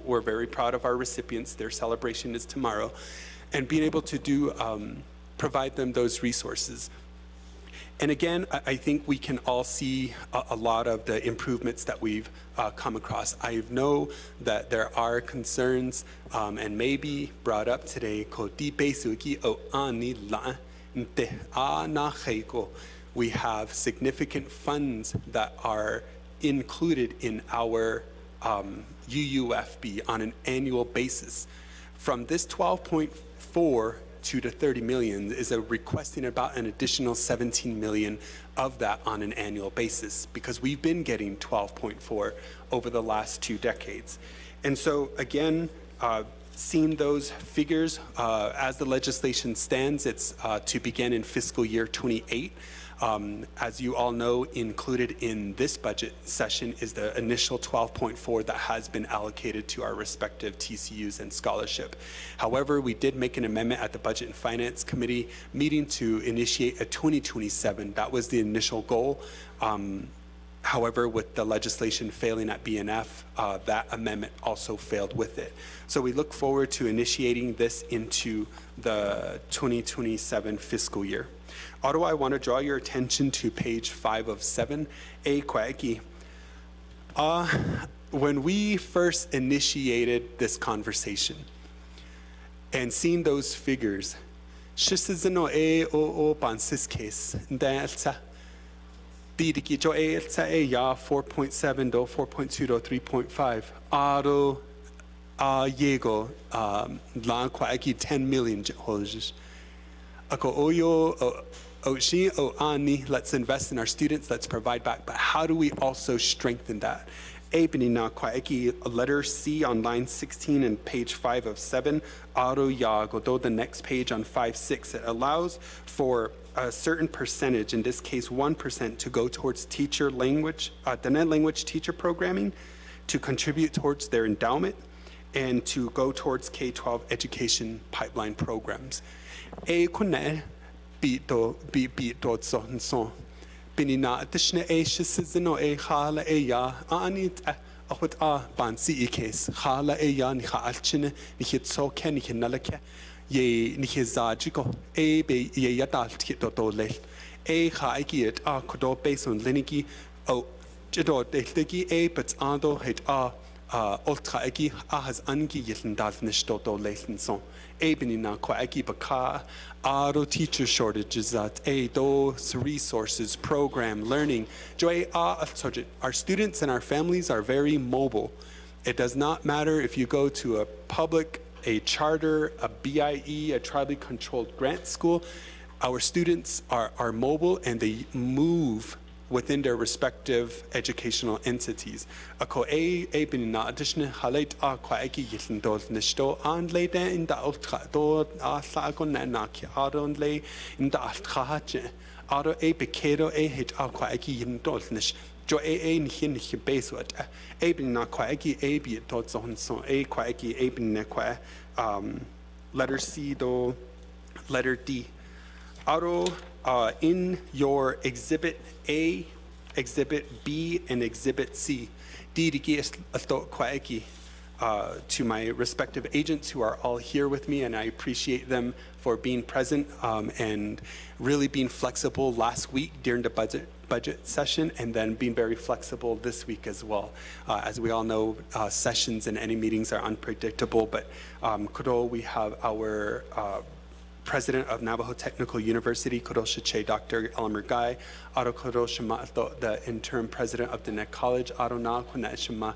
we're very proud of our recipients. Their celebration is tomorrow. And being able to provide them those resources. And again, I think we can all see a lot of the improvements that we've come across. I know that there are concerns and maybe brought up today. We have significant funds that are included in our UUFB on an annual basis. From this 12.4 to 30 million is requesting about an additional 17 million of that on an annual basis, because we've been getting 12.4 over the last 2 decades. And so again, seeing those figures as the legislation stands, it's to begin in fiscal year 28. As you all know, included in this budget session is the initial 12.4 that has been allocated to our respective TCUs and scholarship. However, we did make an amendment at the Budget and Finance Committee meeting to initiate a 2027. That was the initial goal. However, with the legislation failing at BNF, that amendment also failed with it. So we look forward to initiating this into the 2027 fiscal year. Although I want to draw your attention to page 5 of 7, when we first initiated this conversation and seeing those figures, 4.7 do 4.2 do 3.5 aro yego la kwaiki 10 million holes ako oyo oshi o ani. Let's invest in our students, let's provide back, but how do we also strengthen that? Na kwaiki letter C on line 16 and page 5 of 7 aro ya go the next page on 5-6. It allows for a certain percentage, in this case 1%, to go towards teacher language, the net language teacher programming, to contribute towards their endowment, and to go towards K-12 education pipeline programs. Binina additional shisizino hala ya anit ahut bansi case hala ya ni alchine ni hitsoke ni hinalake ye ni hizajiko be ye yadal to le haikiet kodo based on liniki jido deligi but ando het ultra egi has angi yitendal nishto leighton son Binina kwaeki baka aro teacher shortages that those resources, program, learning. Our students and our families are very mobile. It does not matter if you go to a public, a charter, a BIE, a tribally controlled grant school. Our students are mobile and they move within their respective educational entities. Ako binina additional halate kwaeki yitendol nishto an le in the ultra do sagon naki adon le in the altraje ado bekedo hit kwaeki yitendol nish jo ni hin beswat binina kwaeki be tot son kwaeki binina kwa letter C do letter D. Aro in your Exhibit A, Exhibit B, and Exhibit C, to my respective agents who are all here with me, and I appreciate them for being present and really being flexible last week during the budget session, and then being very flexible this week as well. As we all know, sessions and any meetings are unpredictable, but we have our President of Navajo Technical University, Kodoshiche Dr. Elmer Guy, Aro Kodoshima, the interim president of the Net College, Aro Na Kuneshima,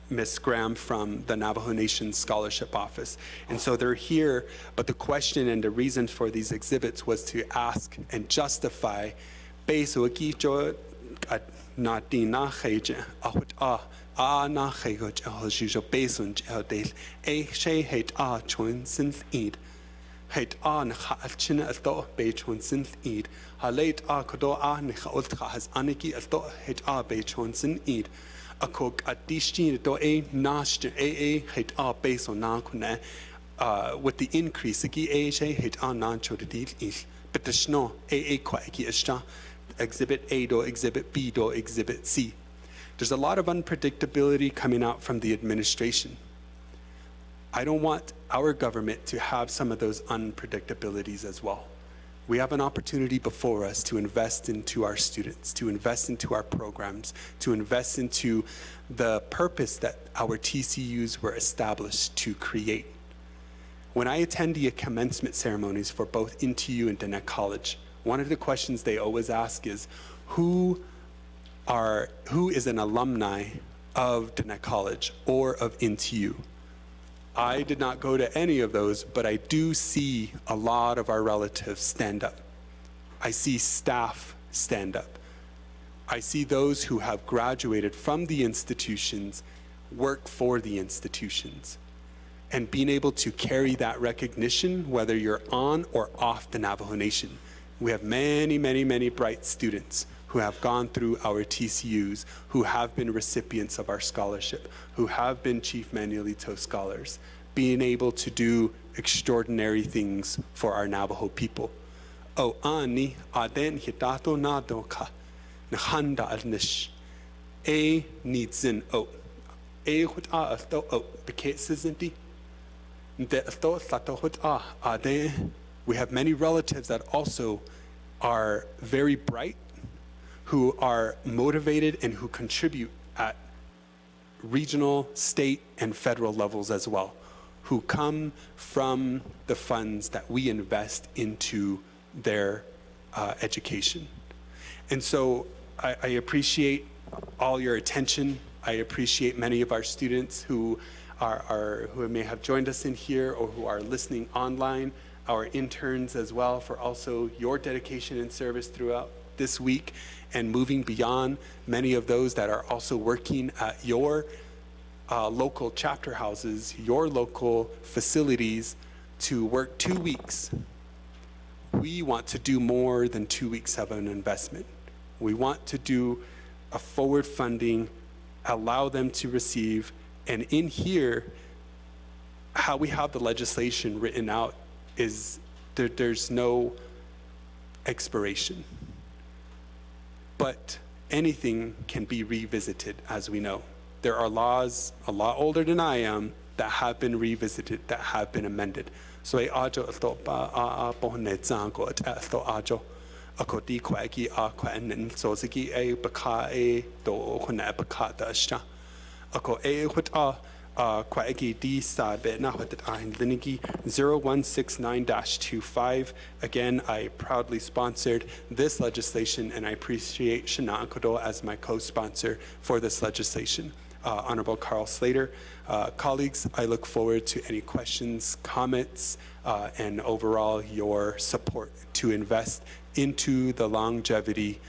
Ms. Graham from the Navajo Nation Scholarship Office. And so they're here, but the question and the reason for these exhibits was to ask and justify Beisuaki Jo Nadina Heje, Ahut Na Hegoj Hojujo Besun Jehodel, She Hate Choin Sinth Eid. Heit alchine aldo beichon sin eid. Haleit kodo nicha ultra has aniki aldo heit beichon sin eid. Akok adishtin do nashtin heit beso na kune with the increase agi she heit nancho de deal is. But the snow kwaiki ishta exhibit A do exhibit B do exhibit C. There's a lot of unpredictability coming out from the administration. I don't want our government to have some of those unpredictabilities as well. We have an opportunity before us to invest into our students, to invest into our programs, to invest into the purpose that our TCUs were established to create. When I attend the commencement ceremonies for both NTU and Dennett College, one of the questions they always ask is, who is an alumni of Dennett College or of NTU? I did not go to any of those, but I do see a lot of our relatives stand up. I see staff stand up. I see those who have graduated from the institutions work for the institutions. And being able to carry that recognition, whether you're on or off the Navajo Nation. We have many, many, many bright students who have gone through our TCUs, who have been recipients of our scholarship, who have been Chief Manuelito scholars, being able to do extraordinary things for our Navajo people. O ani aden hitato nadoka nahanda alnish a needsin o a hut a alto o bekesizinti de alto sato hut a aden. We have many relatives that also are very bright, who are motivated and who contribute at regional, state, and federal levels as well, who come from the funds that we invest into their education. And so I appreciate all your attention. I appreciate many of our students who may have joined us in here or who are listening online, our interns as well, for also your dedication and service throughout this week and moving beyond, many of those that are also working at your local chapter houses, your local facilities to work 2 weeks. We want to do more than 2 weeks of an investment. We want to do a forward funding, allow them to receive, and in here, how we have the legislation written out is there's no expiration. But anything can be revisited, as we know. There are laws a lot older than I am that have been revisited, that have been amended. So ajo alto pa a pohne zango at alto ajo ako di kwagi a kwan so zigi a baka e do khona baka da sha ako e hut a kwagi di sa be na hut a linigi 0169-25. Again, I proudly sponsored this legislation, and I appreciate Shana Kodo as my co-sponsor for this legislation. Honorable Carl Slater, colleagues, I look forward to any questions, comments, and overall your support to invest into the longevity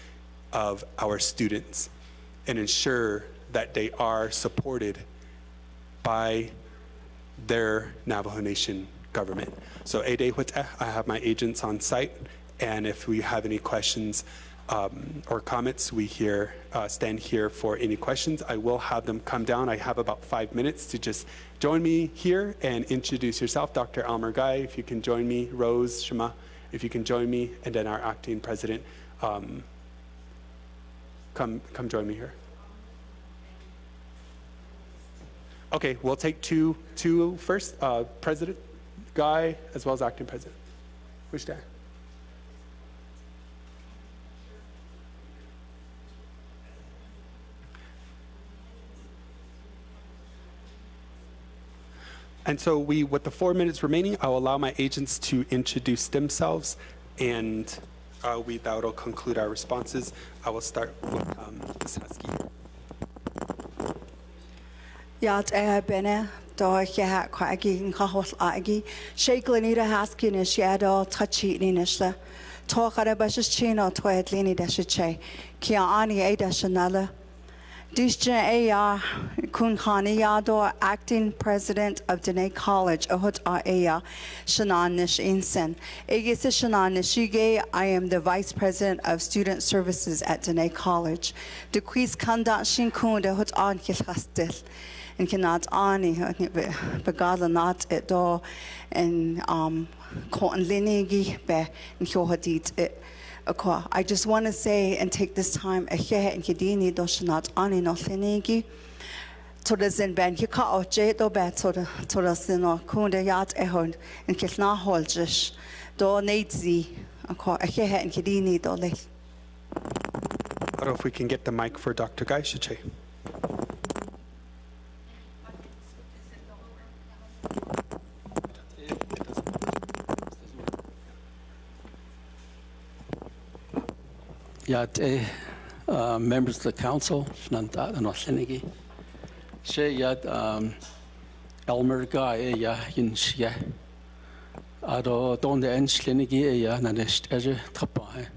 of our students and ensure that they are supported by their Navajo Nation government. So I have my agents on site, and if we have any questions or comments, we stand here for any questions. I will have them come down. I have about 5 minutes to just join me here and introduce yourself. Dr. Almer Guy, if you can join me. Rose, Shema, if you can join me. And then our acting president, come join me here. Okay, we'll take two first. President Guy, as well as acting president. Which day? And so with the 4 minutes remaining, I'll allow my agents to introduce themselves, and that will conclude our responses. I will start with Ms. Husky. Yat bene do ya kwagi nkahos agi shaklenita haskin is shadow touchy ninishla talk at a bashis chino to at lini dashiche kia ani a dashanala Dishja Aya Kunkhani Yado, acting president of Dennett College, Ahut Aya, Shanan Nish Insen. Egis Shanan Nishige, I am the vice president of student services at Dennett College. The quiz conduct Shinkun, the Hut An Kilhastil, and cannot ani, Bagala not at do, and Cotton Linigi, Be, and Hyohadit it. I just want to say and take this time Tora zin ben ki ka o je do be tora sino kunde yat ehon in kil na holjish do neidzi ako eche het in kidini do le. I don't know if we can get the mic for Dr. Gaishache. Yat members of the council, Shnanta and Oshenigi. She yat Elmer Guy, ya Yinshia. Ado donde Enschlenigi, ya Nanest Eje Tapai.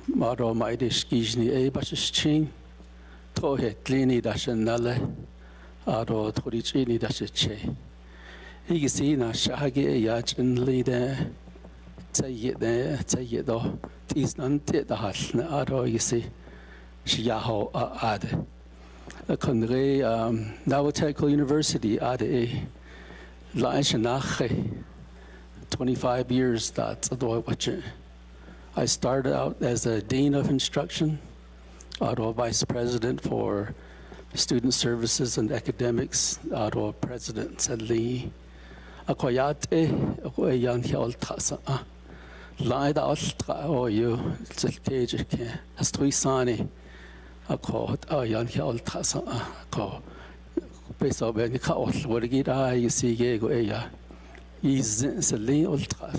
Maro Maidish Gijni Ebashichin. Tohe Tlini Dashanale. Ado Torichini Dashiche. Higisina Shagi Yachin Lide. Tayido. Is not the Hasna Ado, you see, Shiaho Ade. A Conre Navajo University Ade Laishanache 25 years that's the watch. I started out as a Dean of Instruction, Ado Vice President for Student Services and Academics, Ado President Sadli Akoyate Akoyan Hial Tasa. Laida Altra or you, Zeltage, as Tuisani, a court, a young Altrasa, a call. Based on the court, what get I, you see, Yego Aya. Is the Lee Ultra,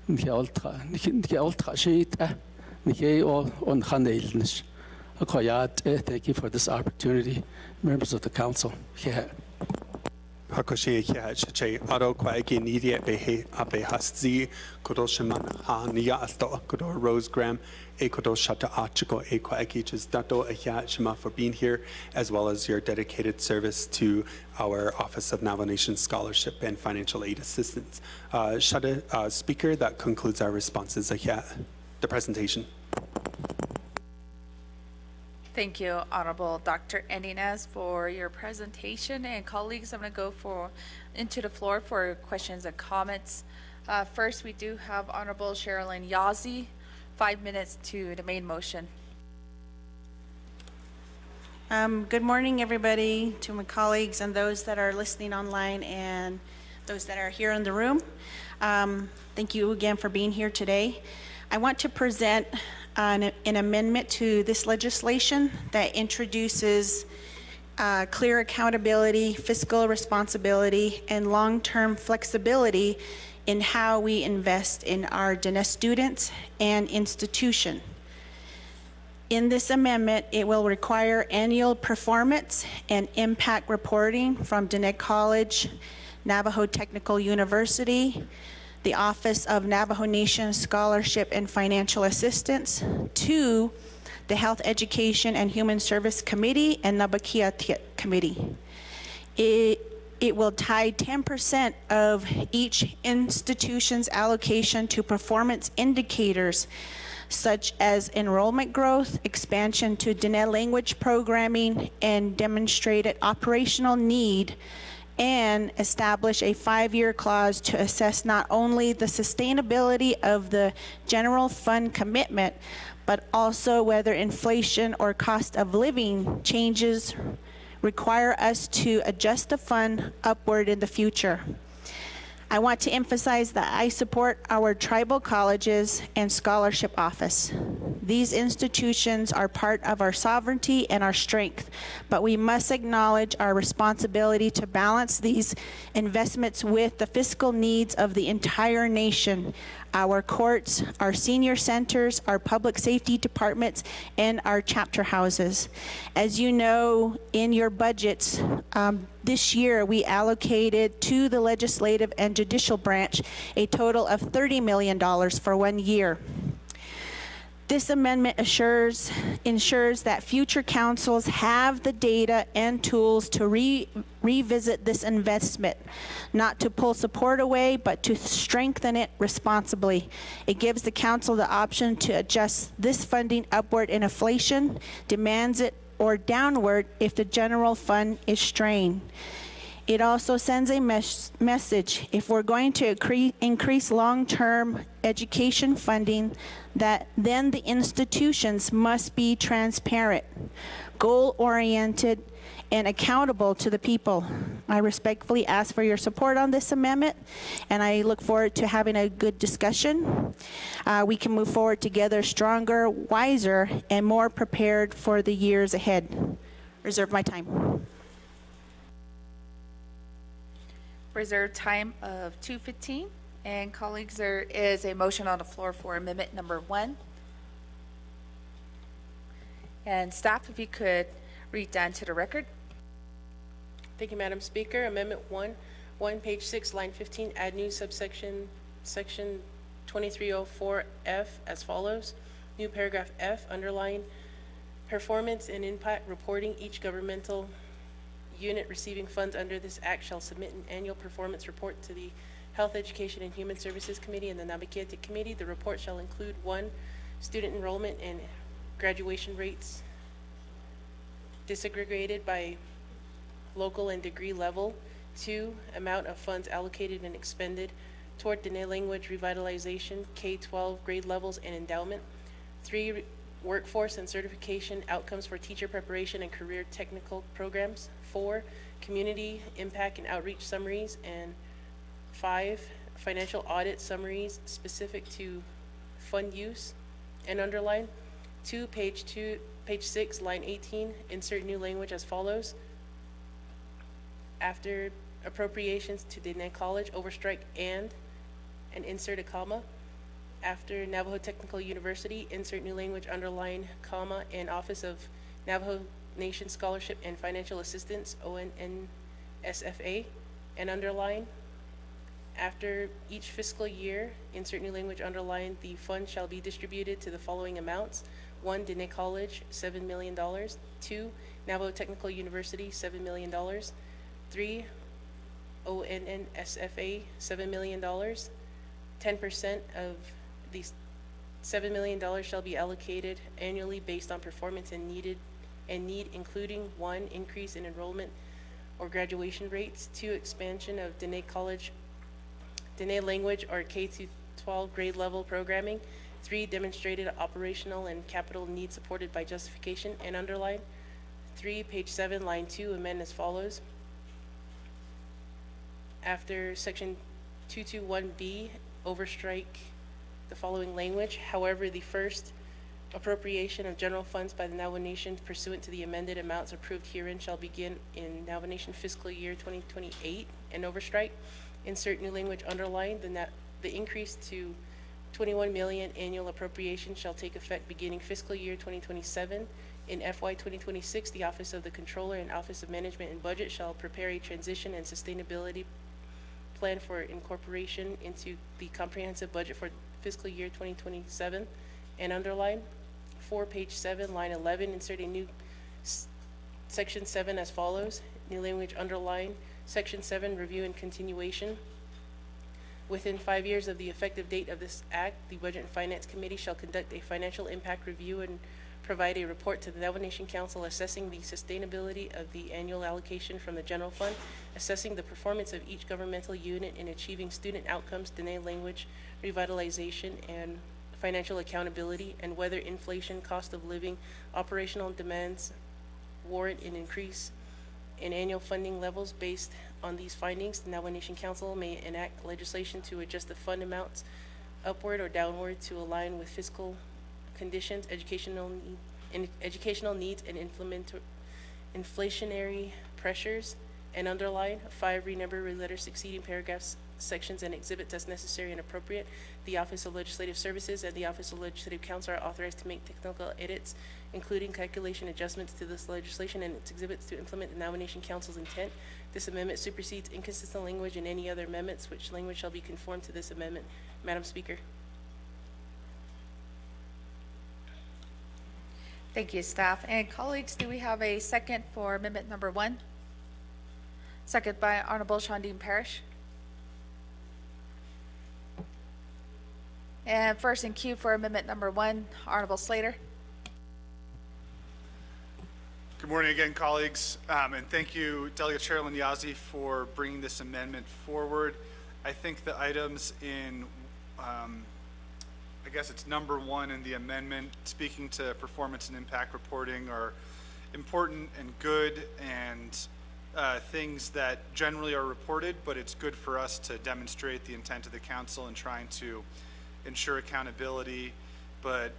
the Ultra sheet, the or on Hanelnish. A Koyat, thank you for this opportunity, members of the council. Here. Hakoshi Hache Aro Quagi Nidia Behe Abe Hastzi, Kodo Shaman Ha Nia Asto, Kodo Rose Graham, Ekodo Shata Achiko, Equagi, just Dato Shema for being here, as well as your dedicated service to our Office of Navajo Nation Scholarship and Financial Aid Assistance. Shata speaker, that concludes our responses. The presentation. Thank you, Honorable Dr. Endinez, for your presentation. And colleagues, I'm going to go into the floor for questions and comments. First, we do have Honorable Sherilyn Yazzie, 5 minutes to the main motion. Good morning, everybody, to my colleagues and those that are listening online and those that are here in the room. Thank you again for being here today. I want to present an amendment to this legislation that introduces clear accountability, fiscal responsibility, and long-term flexibility in how we invest in our Diné students and institution. In this amendment, it will require annual performance and impact reporting from Diné College, Navajo Technical University, the Office of Navajo Nation Scholarship and Financial Assistance, to the Health Education and Human Service Committee and Nabakia Committee. It will tie 10% of each institution's allocation to performance indicators such as enrollment growth, expansion to Diné language programming, and demonstrated operational need, and establish a 5-year clause to assess not only the sustainability of the general fund commitment, but also whether inflation or cost of living changes require us to adjust the fund upward in the future. I want to emphasize that I support our tribal colleges and scholarship office. These institutions are part of our sovereignty and our strength, but we must acknowledge our responsibility to balance these investments with the fiscal needs of the entire nation, our courts, our senior centers, our public safety departments, and our chapter houses. As you know, in your budgets, this year we allocated to the legislative and judicial branch a total of $30 million for 1 year. This amendment ensures that future councils have the data and tools to revisit this investment, not to pull support away, but to strengthen it responsibly. It gives the council the option to adjust this funding upward if inflation demands it, or downward if the general fund is strained. It also sends a message, if we're going to increase long-term education funding, that then the institutions must be transparent, goal-oriented, and accountable to the people. I respectfully ask for your support on this amendment, and I look forward to having a good discussion. We can move forward together stronger, wiser, and more prepared for the years ahead. Reserve my time. Reserved time of 2:15. And colleagues, there is a motion on the floor for amendment number 1. And staff, if you could read down to the record. Thank you, Madam Speaker. Amendment 1, page 6, line 15, add new subsection, section 2304F as follows. New paragraph F, underline, performance and impact reporting. Each governmental unit receiving funds under this act shall submit an annual performance report to the Health, Education, and Human Services Committee and the Navajo Committee. The report shall include 1, student enrollment and graduation rates disaggregated by local and degree level. 2, amount of funds allocated and expended toward Diné language revitalization, K-12 grade levels, and endowment. 3, workforce and certification outcomes for teacher preparation and career technical programs. 4, community impact and outreach summaries. And 5, financial audit summaries specific to fund use. And underline. 2, page 6, line 18, insert new language as follows. After appropriations to Diné College, overstrike and insert a comma. After Navajo Technical University, insert new language, underline, comma, and Office of Navajo Nation Scholarship and Financial Assistance, ONNSFA, and underline. After each fiscal year, insert new language, underline, the fund shall be distributed to the following amounts. 1, Diné College, $7 million. 2, Navajo Technical University, $7 million. 3, ONNSFA, $7 million. 10% of these $7 million shall be allocated annually based on performance and need, including 1, increase in enrollment or graduation rates. 2, expansion of Diné College, Diné language or K-12 grade level programming. 3, demonstrated operational and capital needs supported by justification and underline. 3, page 7, line 2, amend as follows. After section 221B, overstrike the following language. However, the first appropriation of general funds by the Navajo Nation pursuant to the amended amounts approved herein shall begin in Navajo Nation fiscal year 2028 and overstrike. Insert new language, underline. The increase to 21 million annual appropriation shall take effect beginning fiscal year 2027. In FY 2026, the Office of the Controller and Office of Management and Budget shall prepare a transition and sustainability plan for incorporation into the comprehensive budget for fiscal year 2027 and underline. 4, page 7, line 11, insert a new section 7 as follows. New language, underline. Section 7, review and continuation. Within 5 years of the effective date of this act, the Budget and Finance Committee shall conduct a financial impact review and provide a report to the Navajo Nation Council assessing the sustainability of the annual allocation from the general fund, assessing the performance of each governmental unit in achieving student outcomes, Diné language revitalization, and financial accountability, and whether inflation, cost of living, operational demands warrant an increase in annual funding levels. Based on these findings, the Navajo Nation Council may enact legislation to adjust the fund amounts upward or downward to align with fiscal conditions, educational needs, and inflationary pressures. And underline. 5, renumber letters succeeding paragraphs, sections, and exhibits as necessary and appropriate. The Office of Legislative Services and the Office of Legislative Counsel are authorized to make technical edits, including calculation adjustments to this legislation and its exhibits to implement the Navajo Nation Council's intent. This amendment supersedes inconsistent language and any other amendments, which language shall be conformed to this amendment. Madam Speaker. Thank you, staff. And colleagues, do we have a second for amendment number 1? Second by Honorable Shondine Parrish. And first in queue for amendment number 1, Honorable Slater. Good morning again, colleagues, and thank you, Delegate Chairman Yazzie, for bringing this amendment forward. I think the items in, I guess it's number 1 in the amendment, speaking to performance and impact reporting, are important and good and things that generally are reported, but it's good for us to demonstrate the intent of the council in trying to ensure accountability, but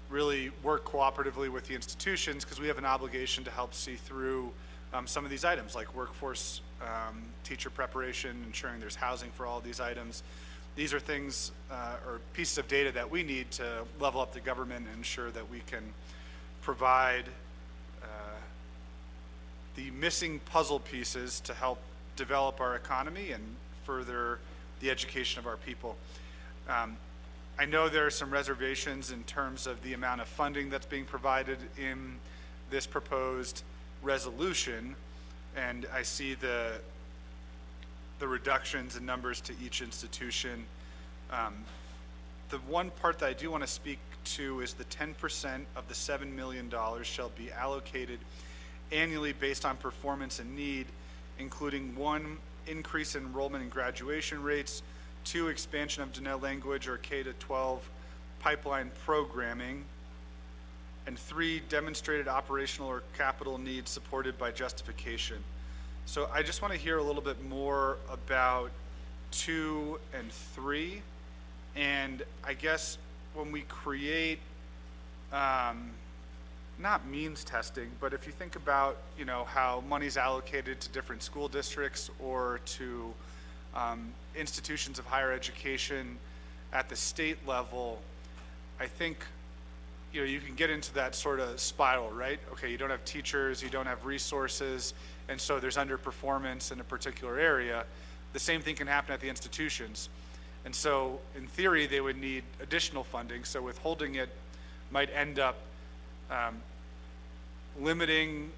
really work cooperatively with the institutions, because we have an obligation to help see through some of these items, like workforce, teacher preparation, ensuring there's housing for all these items. These are things or pieces of data that we need to level up the government and ensure that we can provide the missing puzzle pieces to help develop our economy and further the education of our people. I know there are some reservations in terms of the amount of funding that's being provided in this proposed resolution, and I see the reductions in numbers to each institution. The one part that I do want to speak to is the 10% of the $7 million shall be allocated annually based on performance and need, including 1, increase in enrollment and graduation rates, 2, expansion of Diné language or K-12 pipeline programming, and 3, demonstrated operational or capital needs supported by justification. So I just want to hear a little bit more about 2 and 3, and I guess when we create not means testing, but if you think about, you know, how money's allocated to different school districts or to institutions of higher education at the state level, I think, you know, you can get into that sort of spiral, right? Okay, you don't have teachers, you don't have resources, and so there's underperformance in a particular area. The same thing can happen at the institutions. And so in theory, they would need additional funding, so withholding it might end up limiting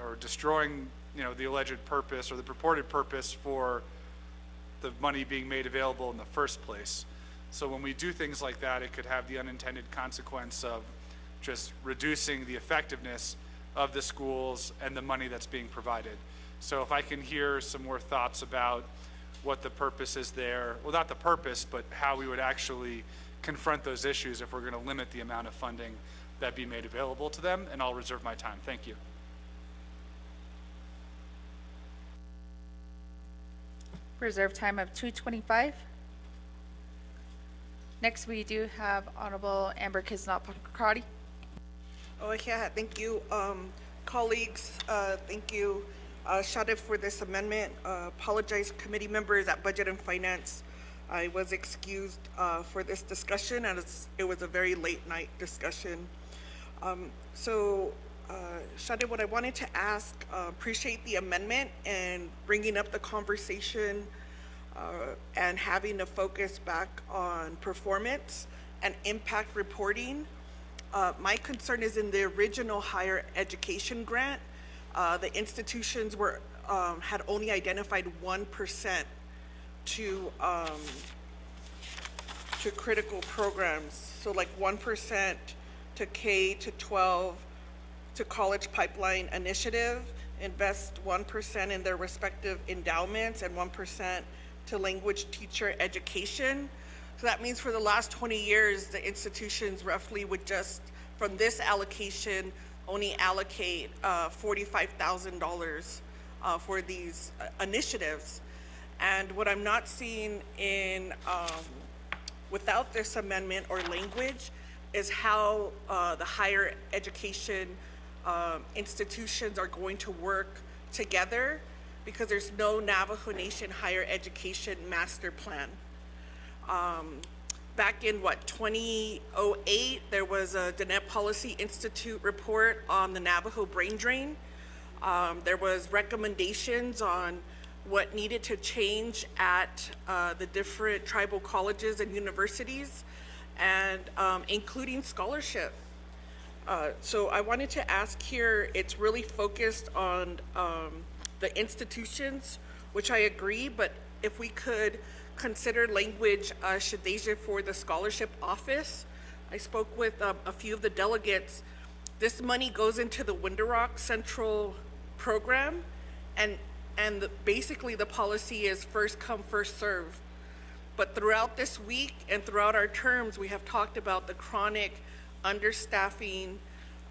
or destroying, you know, the alleged purpose or the purported purpose for the money being made available in the first place. So when we do things like that, it could have the unintended consequence of just reducing the effectiveness of the schools and the money that's being provided. So if I can hear some more thoughts about what the purpose is there, well, not the purpose, but how we would actually confront those issues if we're going to limit the amount of funding that be made available to them, and I'll reserve my time. Thank you. Reserve time of 2:25. Next, we do have Honorable Amber Kisnot-Pakrati. Oh, yeah, thank you, colleagues. Thank you, Shadif, for this amendment. Apologize, committee members at Budget and Finance. I was excused for this discussion, and it was a very late night discussion. Shadif, what I wanted to ask, appreciate the amendment and bringing up the conversation and having the focus back on performance and impact reporting. My concern is in the original higher education grant, the institutions were had only identified 1% to critical programs. So like 1% to K-12 to college pipeline initiative, invest 1% in their respective endowments and 1% to language teacher education. So that means for the last 20 years, the institutions roughly would just, from this allocation, only allocate $45,000 for these initiatives. And what I'm not seeing in, without this amendment or language, is how the higher education institutions are going to work together, because there's no Navajo Nation higher education master plan. Back in 2008, there was a Diné Policy Institute report on the Navajo brain drain. There was recommendations on what needed to change at the different tribal colleges and universities, and including scholarship. So I wanted to ask here, it's really focused on the institutions, which I agree, but if we could consider language Shadeja for the scholarship office. I spoke with a few of the delegates. This money goes into the Window Rock Central program, and basically the policy is first come, first serve. But throughout this week and throughout our terms, we have talked about the chronic understaffing,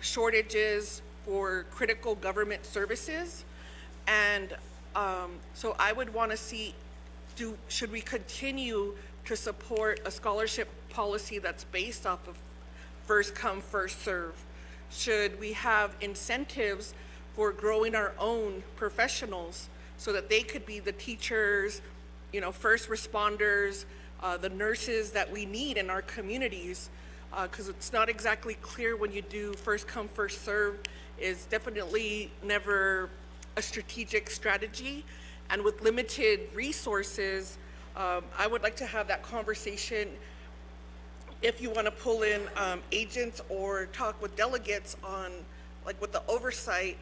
shortages, for critical government services. And so I would want to see, should we continue to support a scholarship policy that's based off of first come, first serve? Should we have incentives for growing our own professionals so that they could be the teachers, first responders, the nurses that we need in our communities? Because it's not exactly clear when you do first come, first serve, is definitely never a strategic strategy. And with limited resources, I would like to have that conversation. If you want to pull in agents or talk with delegates on, like with the oversight,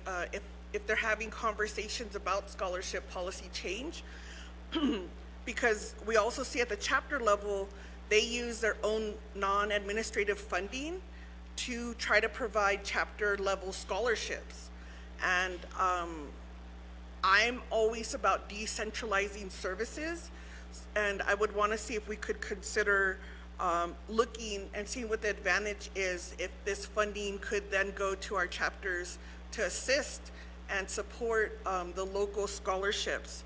if they're having conversations about scholarship policy change, because we also see at the chapter level, they use their own non-administrative funding to try to provide chapter level scholarships. And I'm always about decentralizing services, and I would want to see if we could consider looking and seeing what the advantage is if this funding could then go to our chapters to assist and support the local scholarships.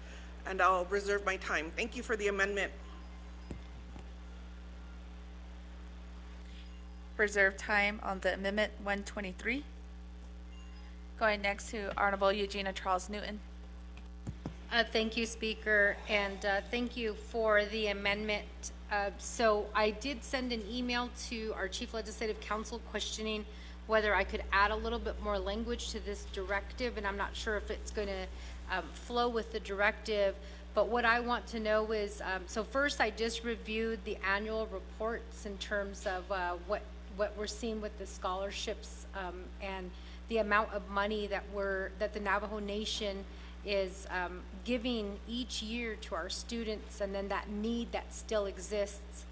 And I'll reserve my time. Thank you for the amendment. Reserve time on the amendment 123. Going next to Honorable Eugenia Charles Newton. Thank you, Speaker, and thank you for the amendment. So I did send an email to our Chief Legislative Counsel questioning whether I could add a little bit more language to this directive, and I'm not sure if it's going to flow with the directive. But what I want to know is, so first I just reviewed the annual reports in terms of what we're seeing with the scholarships and the amount of money that the Navajo Nation is giving each year to our students, and then that need that still exists.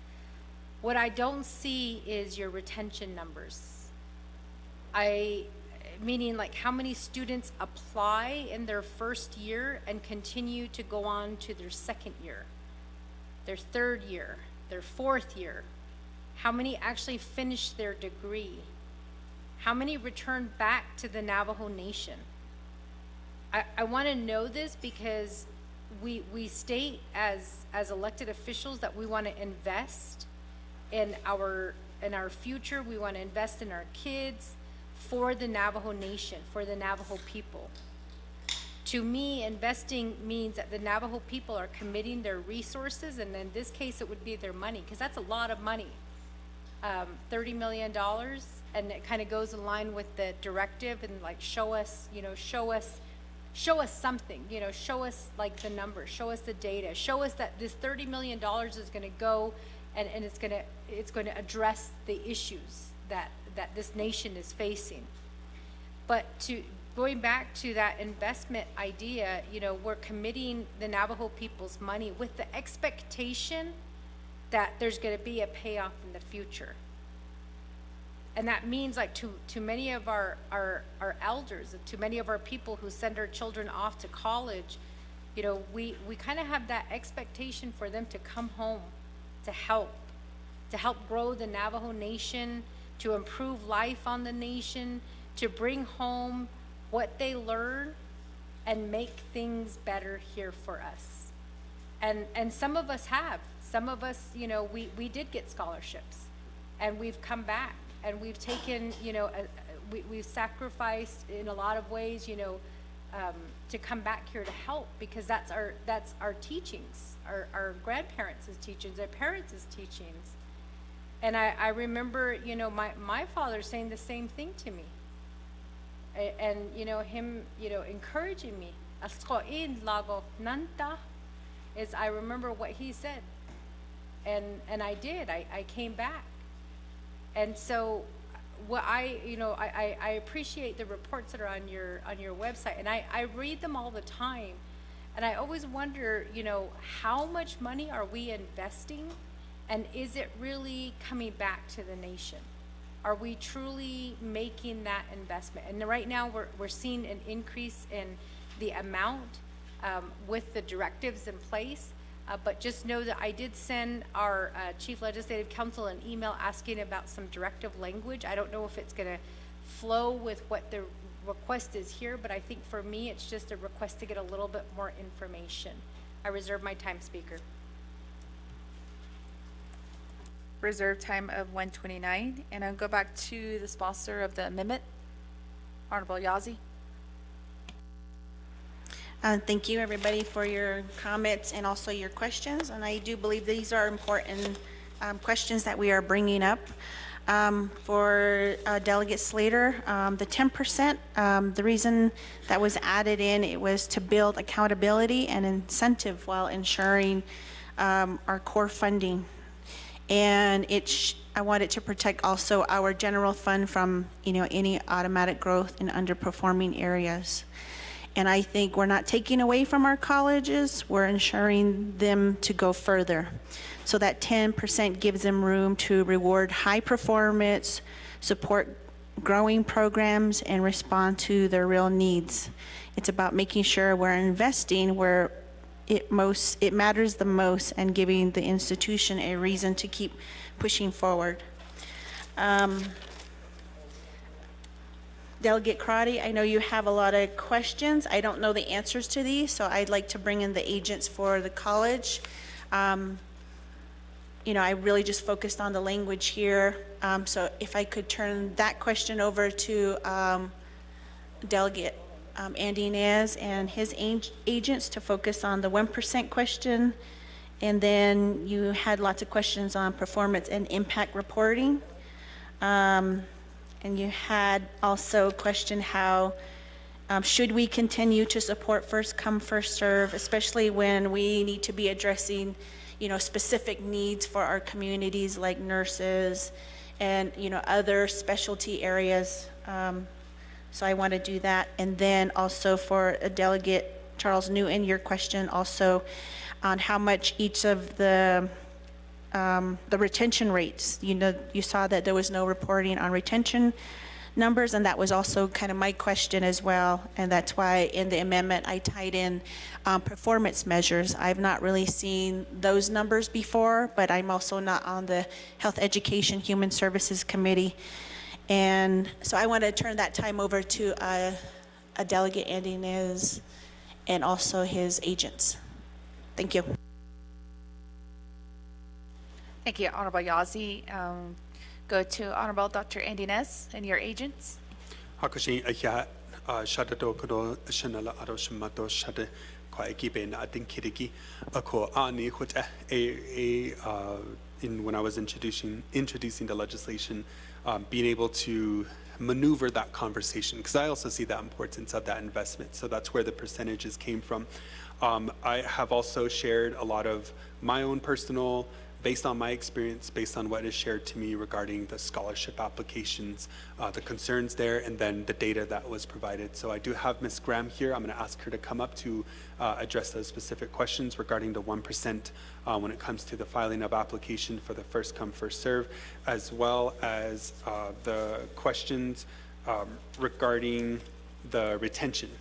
What I don't see is your retention numbers. Meaning like how many students apply in their first year and continue to go on to their second year, their third year, their fourth year. How many actually finish their degree? How many return back to the Navajo Nation? I want to know this because we state as elected officials that we want to invest in our future. We want to invest in our kids for the Navajo Nation, for the Navajo people. To me, investing means that the Navajo people are committing their resources, and in this case, it would be their money, because that's a lot of money. $30 million, and it kind of goes in line with the directive and like show us something, show us like the numbers, show us the data, show us that this $30 million is going to go and it's going to address the issues that this nation is facing. But going back to that investment idea, we're committing the Navajo people's money with the expectation that there's going to be a payoff in the future. And that means like to many of our elders, to many of our people who send our children off to college, we kind of have that expectation for them to come home to help grow the Navajo Nation, to improve life on the nation, to bring home what they learn and make things better here for us. And some of us have. Some of us, we did get scholarships, and we've come back, and we've taken, we've sacrificed in a lot of ways, to come back here to help, because that's our teachings, our grandparents' teachings, our parents' teachings. And I remember, my father saying the same thing to me, and him, encouraging me. Askoin lago nanta, is I remember what he said, and I did. I came back, and so what I appreciate the reports that are on your website, and I read them all the time, and I always wonder, how much money are we investing? And is it really coming back to the nation? Are we truly making that investment? And right now we're seeing an increase in the amount with the directives in place. But just know that I did send our Chief Legislative Counsel an email asking about some directive language. I don't know if it's going to flow with what request is here, but I think for me, it's just a request to get a little bit more information. I reserve my time, Speaker. Reserve time of 1:29, and I'll go back to the sponsor of the amendment, Honorable Yazzie. Thank you, everybody, for your comments and also your questions. And I do believe these are important questions that we are bringing up. For Delegate Slater, the 10%, the reason that was added in, it was to build accountability and incentive while ensuring our core funding. And I wanted to protect also our general fund from, any automatic growth in underperforming areas. And I think we're not taking away from our colleges, we're ensuring them to go further. So that 10% gives them room to reward high performance, support growing programs, and respond to their real needs. It's about making sure we're investing where it matters the most and giving the institution a reason to keep pushing forward. Delegate Crotty, I know you have a lot of questions. I don't know the answers to these, so I'd like to bring in the agents for the college. I really just focused on the language here. So if I could turn that question over to Delegate Andy Inez and his agents to focus on the 1% question. And then you had lots of questions on performance and impact reporting. And you had also questioned how should we continue to support first come, first serve, especially when we need to be addressing, specific needs for our communities like nurses and, other specialty areas. So I want to do that. And then also for a Delegate Charles Newton, your question also on how much each of the retention rates, you saw that there was no reporting on retention numbers, and that was also kind of my question as well. And that's why in the amendment I tied in performance measures. I've not really seen those numbers before, but I'm also not on the Health Education Human Services Committee. And so I want to turn that time over to a Delegate Andy Inez and also his agents. Thank you. Thank you, Honorable Yazzie. Go to Honorable Dr. Andy Inez and your agents. Hakushin Aya Shadado Kodo Shanala Aroshamato Shade Kwaiki na Adinkiriki Ako Ani Hut when I was introducing the legislation, being able to maneuver that conversation, because I also see the importance of that investment. So that's where the percentages came from. I have also shared a lot of my own personal, based on my experience, based on what is shared to me regarding the scholarship applications, the concerns there, and then the data that was provided. So I do have Ms. Graham here. I'm going to ask her to come up to address those specific questions regarding the 1% when it comes to the filing of application for the first come, first serve, as well as the questions regarding the retention.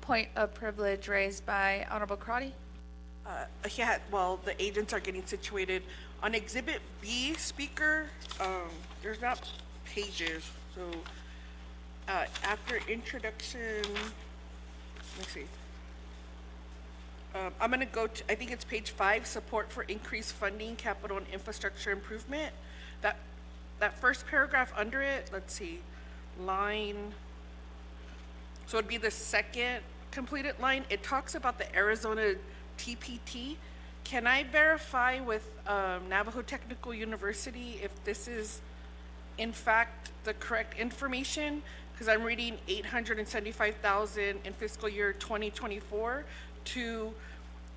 Point of privilege raised by Honorable Crotty. Yeah, well, the agents are getting situated. On Exhibit B, Speaker, there's not pages. So after introduction, let's see. I'm going to go to, I think it's page 5, support for increased funding, capital and infrastructure improvement. That first paragraph under it, let's see, line, so it'd be the second completed line. It talks about the Arizona TPT. Can I verify with Navajo Technical University if this is in fact the correct information? Because I'm reading 875,000 in fiscal year 2024 to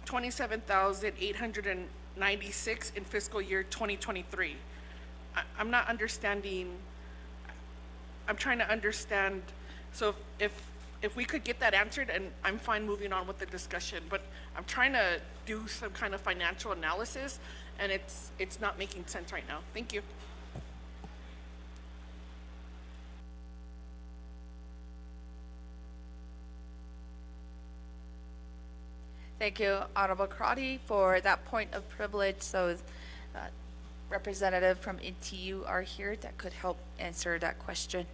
27,800 96 in fiscal year 2023. I'm not understanding, I'm trying to understand, so if we could get that answered, and I'm fine moving on with the discussion, but I'm trying to do some kind of financial analysis, and it's not making sense right now. Thank you. Thank you, Honorable Karate, for that point of privilege. So representative from NTU are here that could help answer that question.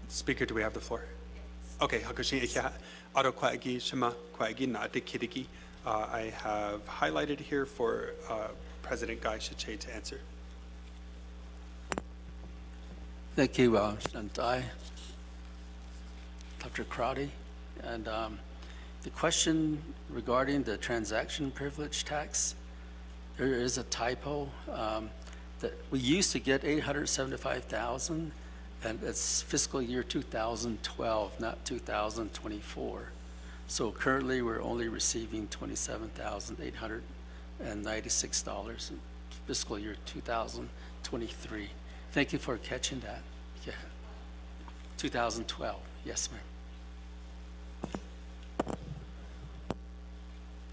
Speaker, do we have the floor? Okay, Hakushin Ikea, Aro Kwaegi, Shema Kwaegi, Nate Kirigi. I have highlighted here for President Guy Shiche to answer. Thank you, Shantai, Dr. Crowdy. And the question regarding the transaction privilege tax, there is a typo. That we used to get 875,000, and it's fiscal year 2012, not 2024. So currently, we're only receiving $27,896 in fiscal year 2023. Thank you for catching that. Yeah, 2012. Yes, ma'am.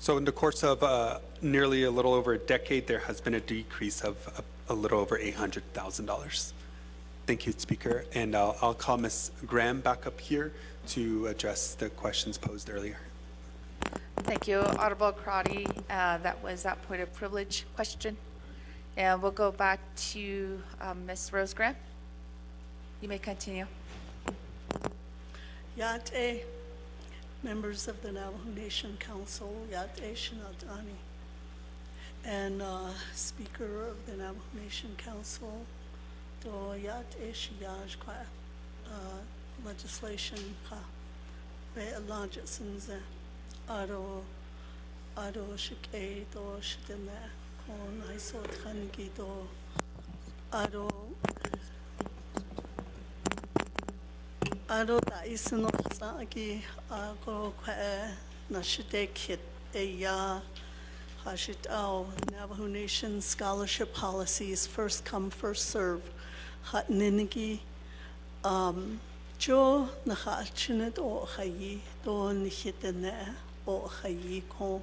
So in the course of nearly a little over a decade, there has been a decrease of a little over $800,000. Thank you, Speaker. And I'll call Ms. Graham back up here to address the questions posed earlier. Thank you, Honorable Karate. That was that point of privilege question. And we'll go back to Ms. Rose Graham. You may continue. Yate, members of the Navajo Nation Council, Yate Shinadani, and Speaker of the Navajo Nation Council, do Yate Shiyaj Kwa legislation ka be alonjasins aro shike do shidene kon iso thangi do aro da isno sagi ko kwa na shite kit ya hashit au Navajo Nation scholarship policies first come first serve hat ninigi jo na chalchinet o khayi do nihitene o khayi ko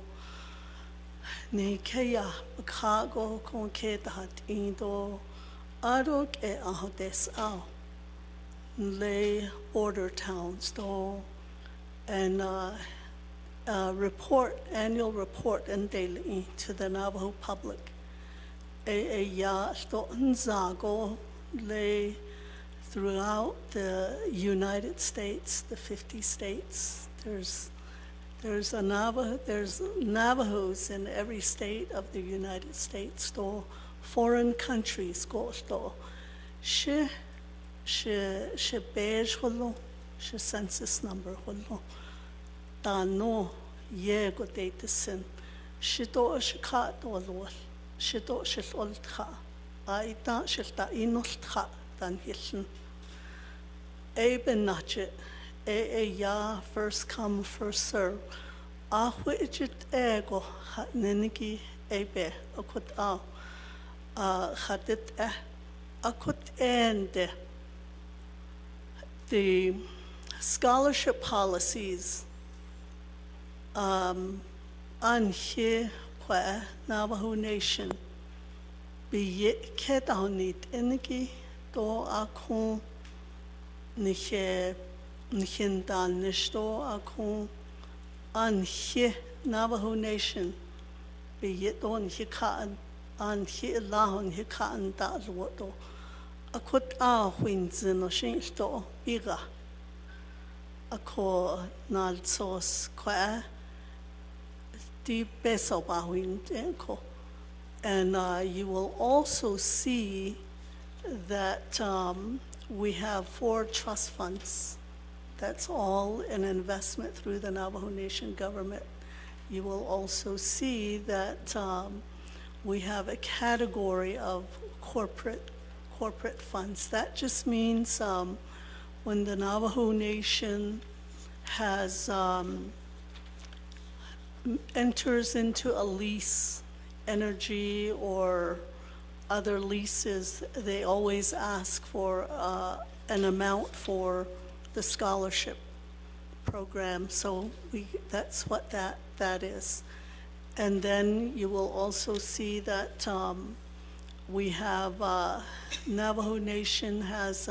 ni kaya bakago kon ke dat indo aro ke ahodes au lay border towns do and annual report and daily to the Navajo public ya sto nzago lay throughout the United States, the 50 states. There's Navajos in every state of the United States. To foreign countries go to she beige holo, she census number holo. Da no ye go date sin. She do she cat or lol. She do she old ha. I don't she da inult ha than hillen. Eben natchet, ya first come, first serve. Whichit ego hat ninigi ebe akut hatit akut ende the scholarship policies. An here where Navajo Nation be yet ket on it energy do akon niche nichindan nisto akon an here Navajo Nation be yet on hikan an here lahon hikan da loto a kut a wins no shin sto biga a ko nal sos kwa deep beso bahwin enko. And you will also see that we have 4 trust funds. That's all an investment through the Navajo Nation government. You will also see that we have a category of corporate funds. That just means when the Navajo Nation has enters into a lease, energy or other leases, they always ask for an amount for the scholarship program. So that's what that is. And then you will also see that we have Navajo Nation has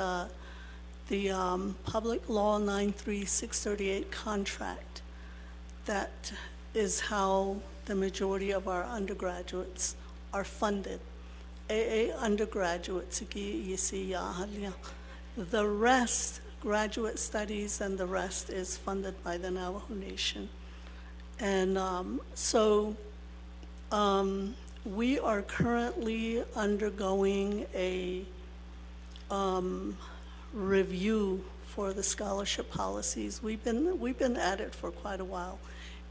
the Public Law 93638 contract. That is how the majority of our undergraduates are funded. AA undergraduates, the rest, graduate studies and the rest is funded by the Navajo Nation. And we are currently undergoing a review for the scholarship policies. We've been at it for quite a while.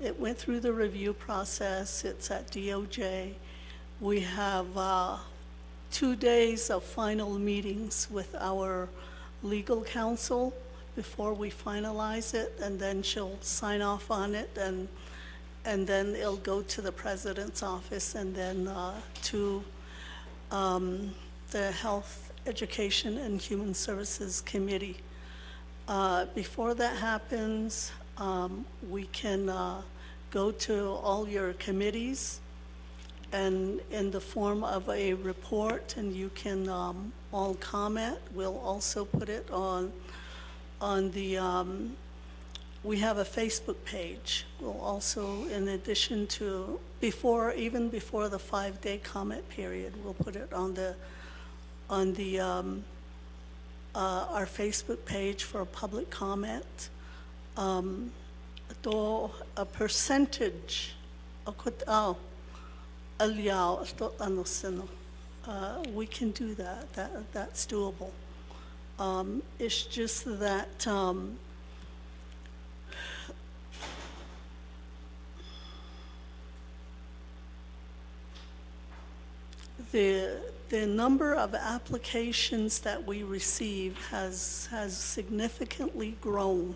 It went through the review process. It's at DOJ. We have 2 days of final meetings with our legal counsel before we finalize it, and then she'll sign off on it, and then it'll go to the president's office, and then to the Health, Education, and Human Services Committee. Before that happens, we can go to all your committees and in the form of a report, and you can all comment. We'll also put it on the, we have a Facebook page. We'll also, in addition to, even before the 5-day comment period, we'll put it on our Facebook page for public comment. Do a percentage we can do that. That's doable. It's just that the number of applications that we receive has significantly grown.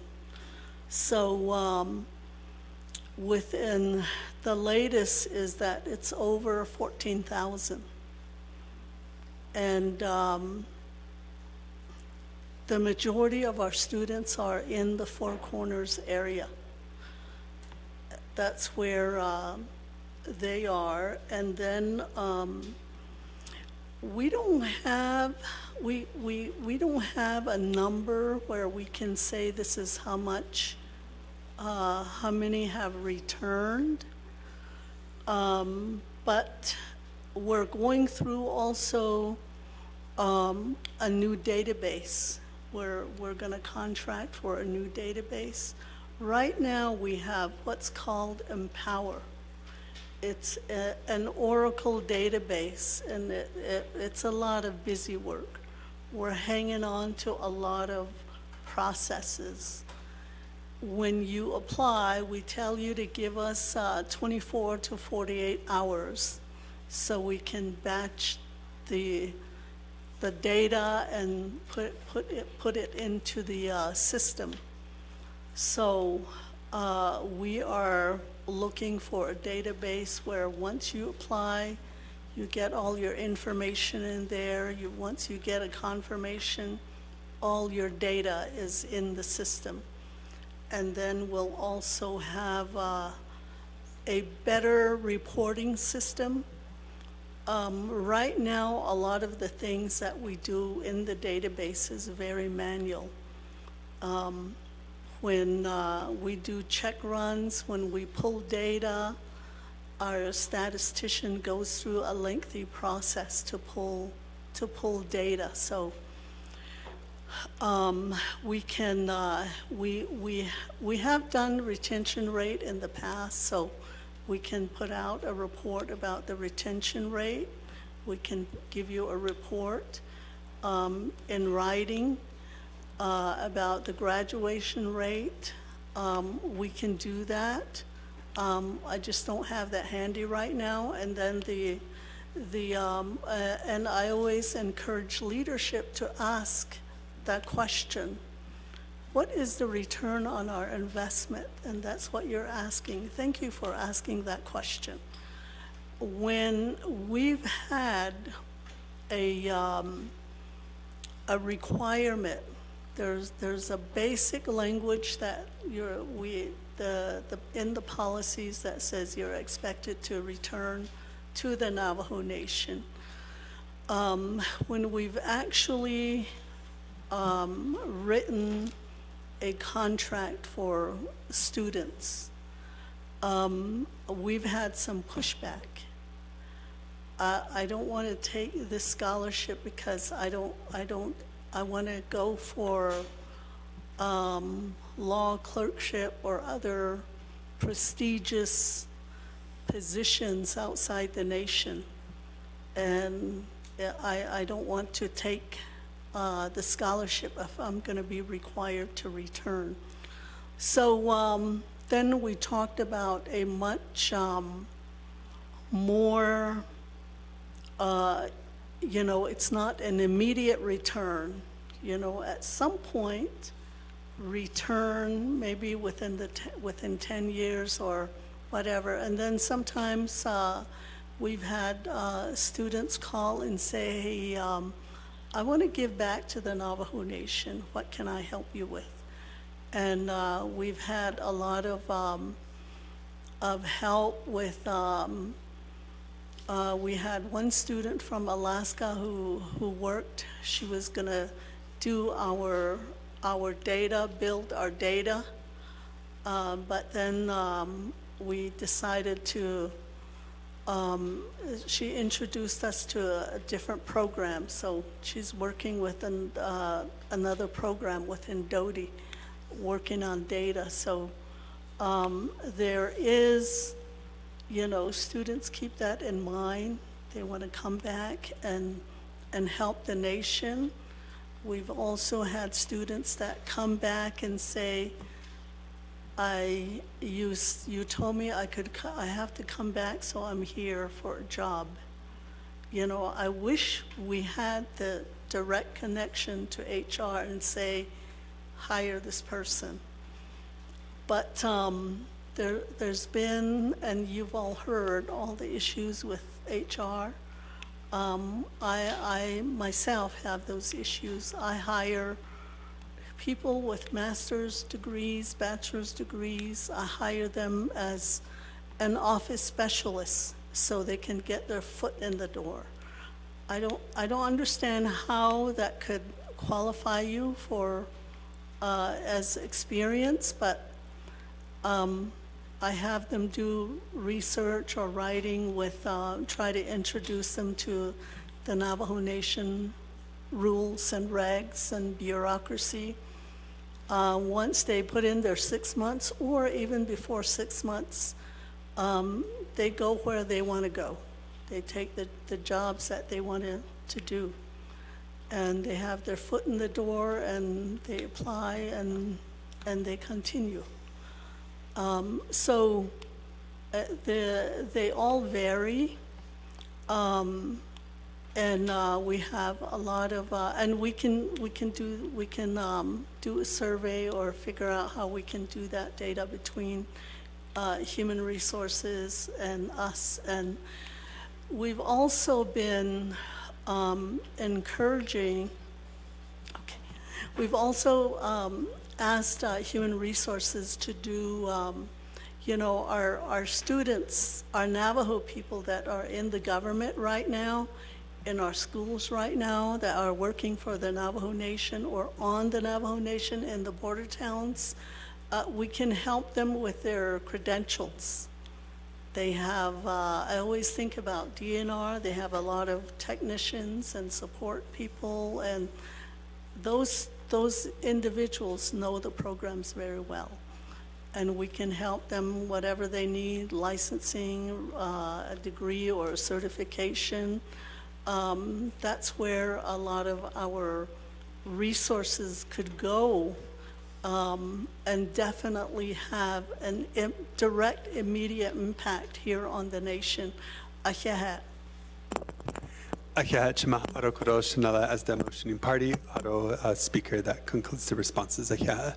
So within the latest is that it's over 14,000. And the majority of our students are in the Four Corners area. That's where they are. And then we don't have a number where we can say this is how much, how many have returned. But we're going through also a new database. We're going to contract for a new database. Right now we have what's called Empower. It's an Oracle database, and it's a lot of busy work. We're hanging on to a lot of processes. When you apply, we tell you to give us 24 to 48 hours so we can batch the data and put it into the system. So we are looking for a database where once you apply, you get all your information in there. Once you get a confirmation, all your data is in the system. And then we'll also have a better reporting system. Right now, a lot of the things that we do in the database is very manual. When we do check runs, when we pull data, our statistician goes through a lengthy process to pull data. So we can we have done retention rate in the past, so we can put out a report about the retention rate. We can give you a report in writing about the graduation rate. We can do that. I just don't have that handy right now. And then and I always encourage leadership to ask that question. What is the return on our investment? And that's what you're asking. Thank you for asking that question. When we've had a requirement, there's a basic language that in the policies that says you're expected to return to the Navajo Nation. When we've actually written a contract for students, we've had some pushback. I don't want to take this scholarship because I want to go for law clerkship or other prestigious positions outside the nation. And I don't want to take the scholarship if I'm going to be required to return. So then we talked about a much more, it's not an immediate return. At some point, return maybe within 10 years or whatever. And then sometimes we've had students call and say, hey, I want to give back to the Navajo Nation. What can I help you with? And we've had a lot of help with, we had one student from Alaska who worked. She was going to do our data, build our data, but then we decided to, she introduced us to a different program, so she's working with another program within Doty, working on data. So there is, students keep that in mind. They want to come back and help the nation. We've also had students that come back and say, you told me I have to come back, so I'm here for a job. I wish we had the direct connection to HR and say, hire this person. But there's been, and you've all heard, all the issues with HR. I myself have those issues. I hire people with master's degrees, bachelor's degrees. I hire them as an office specialist so they can get their foot in the door. I don't understand how that could qualify you for as experience, but I have them do research or writing with, try to introduce them to the Navajo Nation rules and regs and bureaucracy. Once they put in their 6 months, or even before 6 months, they go where they want to go. They take the jobs that they want to do. And they have their foot in the door, and they apply, and they continue. So they all vary. And we have a lot of, and we can do a survey or figure out how we can do that data between human resources and us. And we've also been encouraging. Okay, We've also asked Human Resources to do, our students, our Navajo people that are in the government right now, in our schools right now, that are working for the Navajo Nation or on the Navajo Nation in the border towns. We can help them with their credentials. They have, I always think about DNR, they have a lot of technicians and support people, and those individuals know the programs very well. And we can help them whatever they need, licensing, a degree or a certification. That's where a lot of our resources could go, and definitely have an direct, immediate impact here on the nation. Ahiahat. Ahiahat Shema Aro Korosh Nala as the motioning party. Aro speaker that concludes the responses. Ahiahat.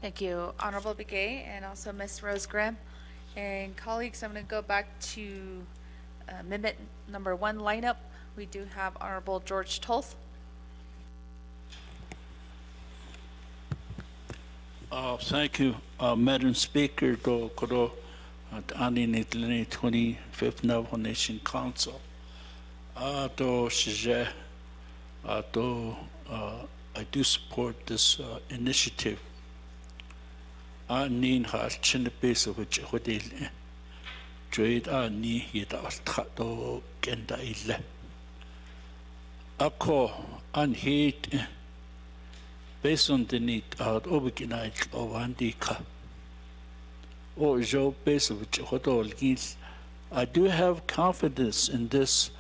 Thank you, Honorable Begay, and also Ms. Rose Grimm. And colleagues, I'm going to go back to amendment number 1 lineup. We do have Honorable George Tolth. Thank you, Madam Speaker. Do koro ani nitlini 25th Navajo Nation Council. Do shije I do support this initiative. Nin har chinapes of which hodil trade ni hita altato kenda ille. Ako an hate based on the need out obikinite of andika. Or jo base of which hodol gis. I do have confidence in this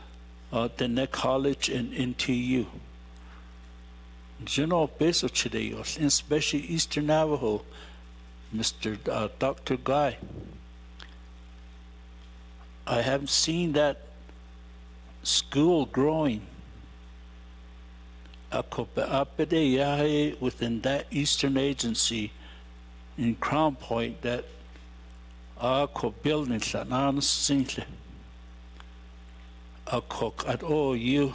the next college and NTU. General base of Chidayos, especially Eastern Navajo. Mr. Dr. Guy. I haven't seen that school growing. Within that Eastern Agency in Crown Point that buildings that honestly at OU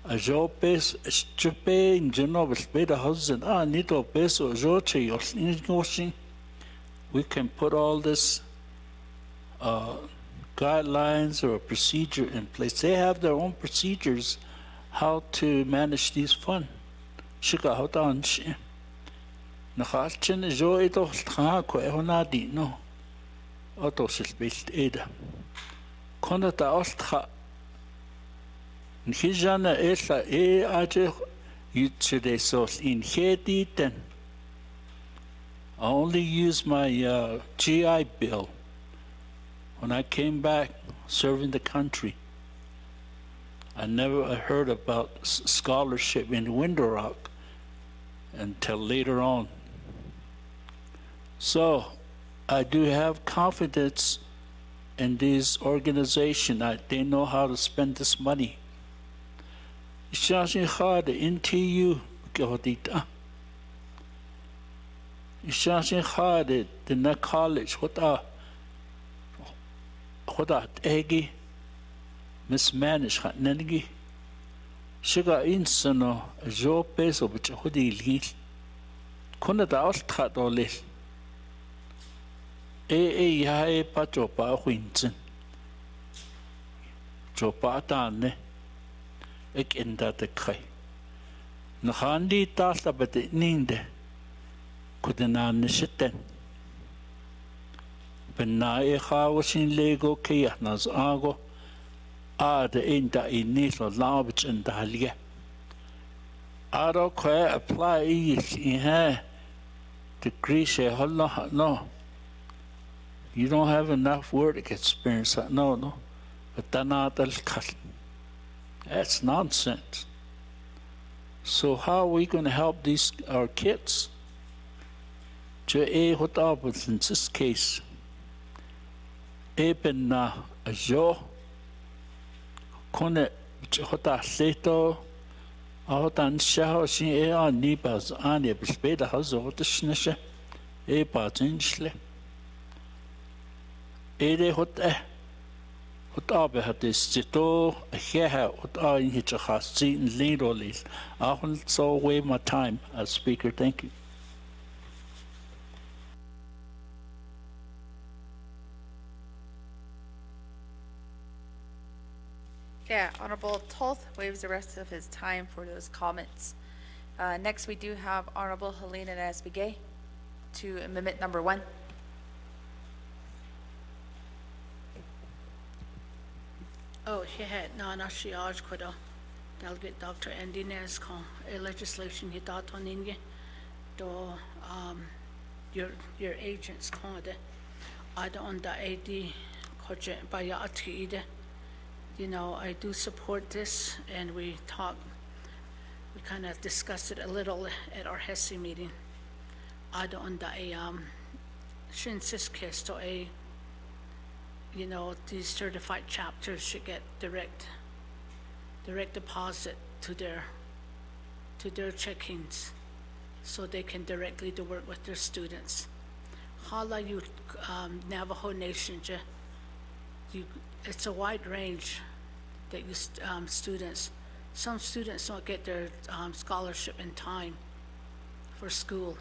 a job base Japan in general with better husband nito peso joche your we can put all this guidelines or a procedure in place. They have their own procedures how to manage these funds. Shika hotan shi nakhalchen jo ito tha ko ehonadi no auto based ada konata ostha Nijana esa aje yutsure sos in hediten. I only used my GI Bill when I came back serving the country. I never heard about scholarship in Window Rock until later on. So I do have confidence in this organization. They know how to spend this money. Ishashin Khad NTU Gahodita. Ishashin Khad the next college what Egi mismanaged Nengi Sugar Insano Jo Peso which Hodil Kuna da Osthat or less Yae Patropa Winton Jopatane Ik in dat ik ga. Nog die taal dat het niet kunnen aan zitten. Ben na ik ga was in Lego kijk naar zago. De in dat in niet zo laat in de halie. Ook hij apply is in her degree say Allah no. You don't have enough work experience no. But dan not al kat. That's nonsense. So how are we going to help our kids? What happens in this case? Eben na jo kone hota seto ahotan shaho shin nibaz ani bespeda hazo hotshneshe bazinshle hot Utabe hat is Tito, a hair, Uta in Hitchahas, Seaton Lidolis. I will so away my time as speaker. Thank you. Yeah, Honorable Toth waives the rest of his time for those comments. Next, we do have Honorable Helena Nasbigay to amendment number 1. Oh, he had Nana Shiaj Koda. Delegate Dr. Andy Nescon, a legislation he thought on in ye. Do your agents called it. I don't the AD Koje by Ati. You know, I do support this, and we kind of discussed it a little at our HESI meeting. I don't the Shinsis case to a, you know, these certified chapters should get direct deposit to their check-ins, so they can directly to work with their students. Hala you Navajo Nation, it's a wide range that you students. Some students don't get their scholarship in time for school.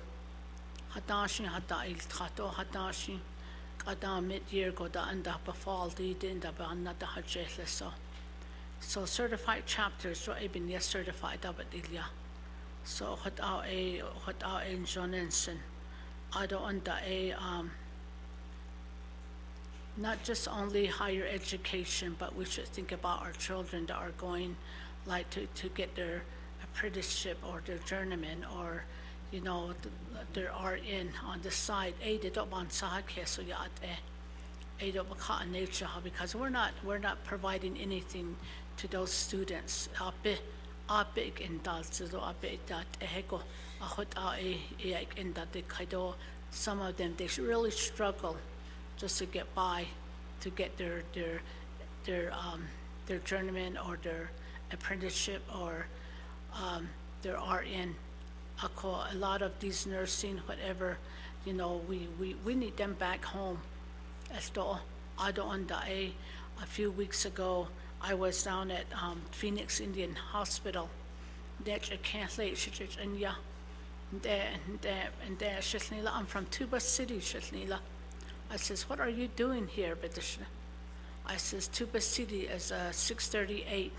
Hadashi hadai kato hadashi kada mid-year go da anda bafal di da banna da hajele so certified chapters ro ibn yes certified abadilia. So what are a Jonensen I don't under a not just only higher education, but we should think about our children that are going like to get their apprenticeship or their journeyman, or you know their RN on the side. Nature, because we're not providing anything to those students. Some of them they really struggle just to get by, to get their journeyman or their apprenticeship or their RN. A lot of these nursing, whatever, you know, we need them back home. A few weeks ago, I was down at Phoenix Indian Hospital. I'm from Tuba City, Shatnila. I says, what are you doing here, Bedishna? I says, Tuba City is 638,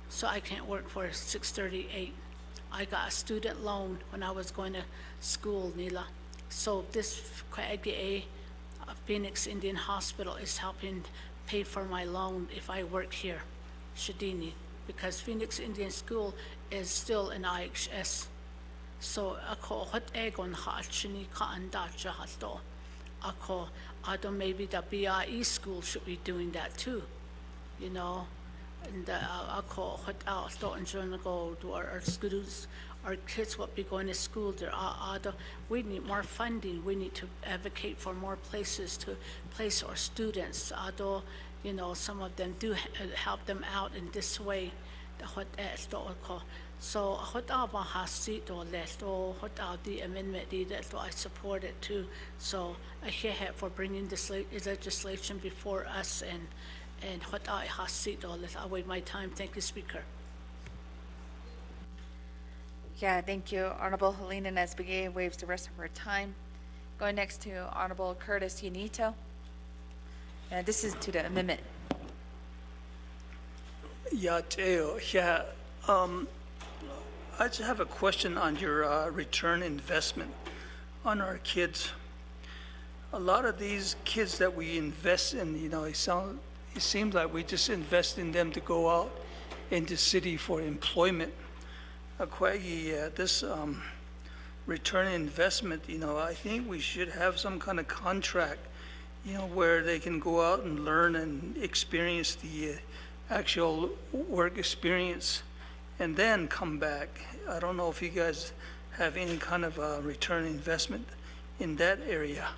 so I can't work for 638. I got a student loan when I was going to school, Nila. So this Phoenix Indian Hospital is helping pay for my loan if I work here, Shadini, because Phoenix Indian School is still an IHS. So ako hot egon hachini ka anda jahato. Ako maybe the BIE school should be doing that too, you know. And ako hot out and go to our schools. Our kids will be going to school. We need more funding. We need to advocate for more places to place our students. You know, some of them do help them out in this way. So the amendment that I support it too. So I hear for bringing this legislation before us, and what I wait my time. Thank you, Speaker. Yeah, thank you. Honorable Helena Nesbigay waives the rest of her time. Going next to Honorable Curtis Unito. And this is to the amendment. Yeah, Teo. Yeah. I just have a question on your return investment on our kids. A lot of these kids that we invest in, you know, it seems like we just invest in them to go out into city for employment. This return investment, you know, I think we should have some kind of contract, you know, where they can go out and learn and experience the actual work experience and then come back. I don't know if you guys have any kind of return investment in that area.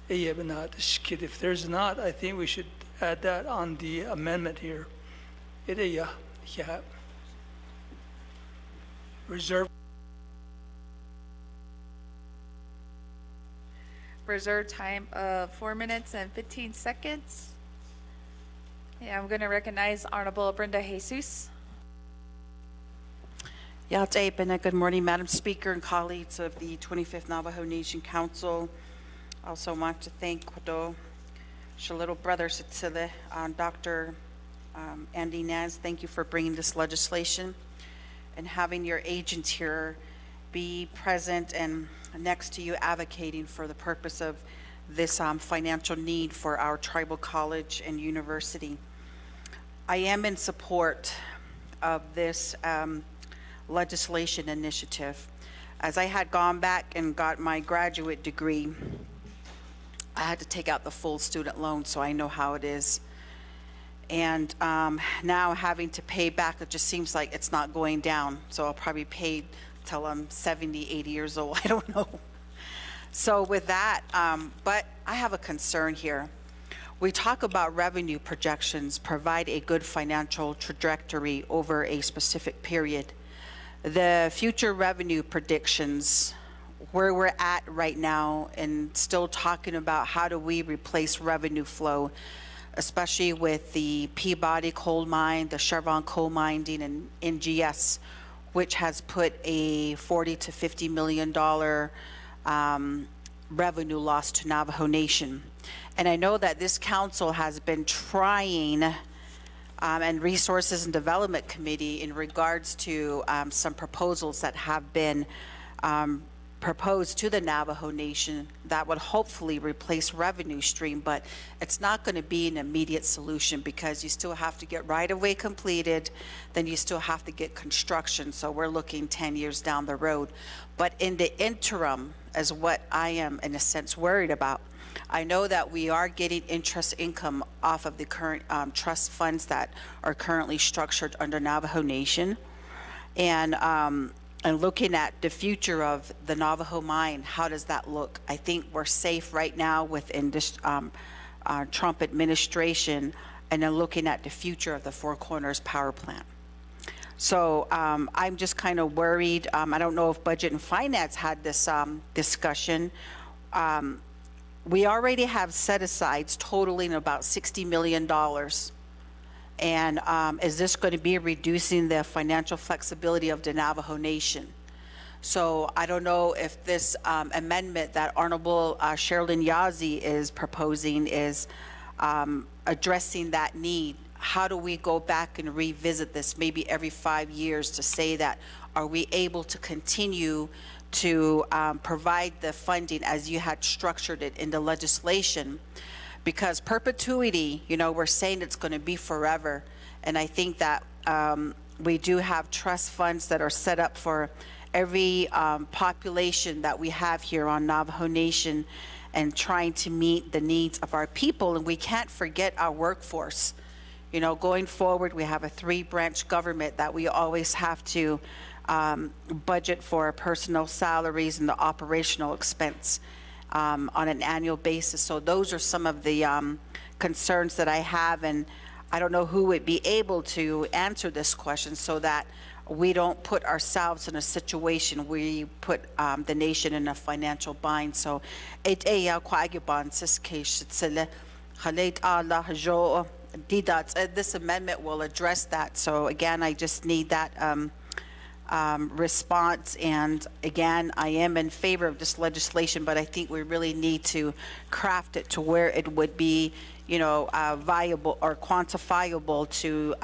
If there's not, I think we should add that on the amendment here. Reserve Reserve time of 4 minutes and 15 seconds. Yeah, I'm going to recognize Honorable Brenda Jesus. Good morning, Madam Speaker and colleagues of the 25th Navajo Nation Council. I also want to thank Kodo, your little brother, Sitsile, Dr. Andy Naz. Thank you for bringing this legislation and having your agents here be present and next to you advocating for the purpose of this financial need for our tribal college and university. I am in support of this legislation initiative. As I had gone back and got my graduate degree, I had to take out the full student loan, so I know how it is. And now having to pay back, it just seems like it's not going down. So I'll probably pay till I'm 70, 80 years old, I don't know. So with that, but I have a concern here. We talk about revenue projections provide a good financial trajectory over a specific period. The future revenue predictions, where we're at right now and still talking about how do we replace revenue flow, especially with the Peabody coal mine, the Chevron coal mining, and NGS, which has put a $40 to $50 million revenue loss to Navajo Nation. And I know that this council has been trying, and Resources and Development Committee, in regards to some proposals that have been proposed to the Navajo Nation that would hopefully replace revenue stream, but it's not going to be an immediate solution because you still have to get right-of-way completed, then you still have to get construction, so we're looking 10 years down the road. But in the interim is what I am, in a sense, worried about. I know that we are getting interest income off of the current trust funds that are currently structured under Navajo Nation, and looking at the future of the Navajo mine, how does that look? I think we're safe right now within this Trump administration, and then looking at the future of the Four Corners power plant. So I'm just kind of worried. I don't know if Budget and Finance had this discussion. We already have set-asides totaling about $60 million. And is this going to be reducing the financial flexibility of the Navajo Nation? So I don't know if this amendment that Honorable Sherilyn Yazzie is proposing is addressing that need. How do we go back and revisit this maybe every 5 years to say that, are we able to continue to provide the funding as you had structured it in the legislation? Because perpetuity, you know, we're saying it's going to be forever. And I think that we do have trust funds that are set up for every population that we have here on Navajo Nation and trying to meet the needs of our people. And we can't forget our workforce. You know, going forward, we have a 3-branch government that we always have to budget for personal salaries and the operational expense on an annual basis. So those are some of the concerns that I have, and I don't know who would be able to answer this question so that we don't put ourselves in a situation where we put the nation in a financial bind. So this amendment will address that. So again, I just need that response. And again, I am in favor of this legislation, but I think we really need to craft it to where it would be, you know, viable or quantifiable to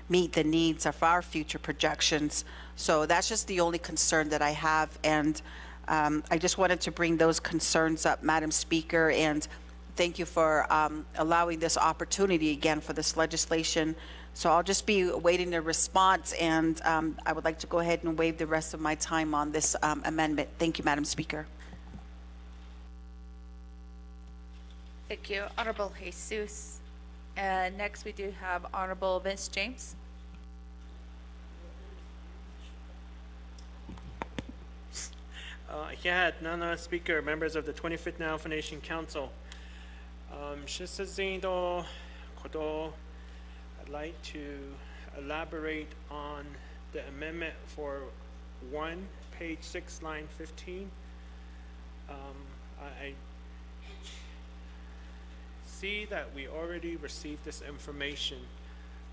meet the needs of our future projections. So that's just the only concern that I have. And I just wanted to bring those concerns up, Madam Speaker, and thank you for allowing this opportunity again for this legislation. So I'll just be awaiting a response, and I would like to go ahead and waive the rest of my time on this amendment. Thank you, Madam Speaker. Thank you, Honorable Jesus. And next we do have Honorable Vince James. Nana Speaker, members of the 25th Navajo Nation Council. I'd like to elaborate on the amendment for 1, page 6, line 15. I see that we already received this information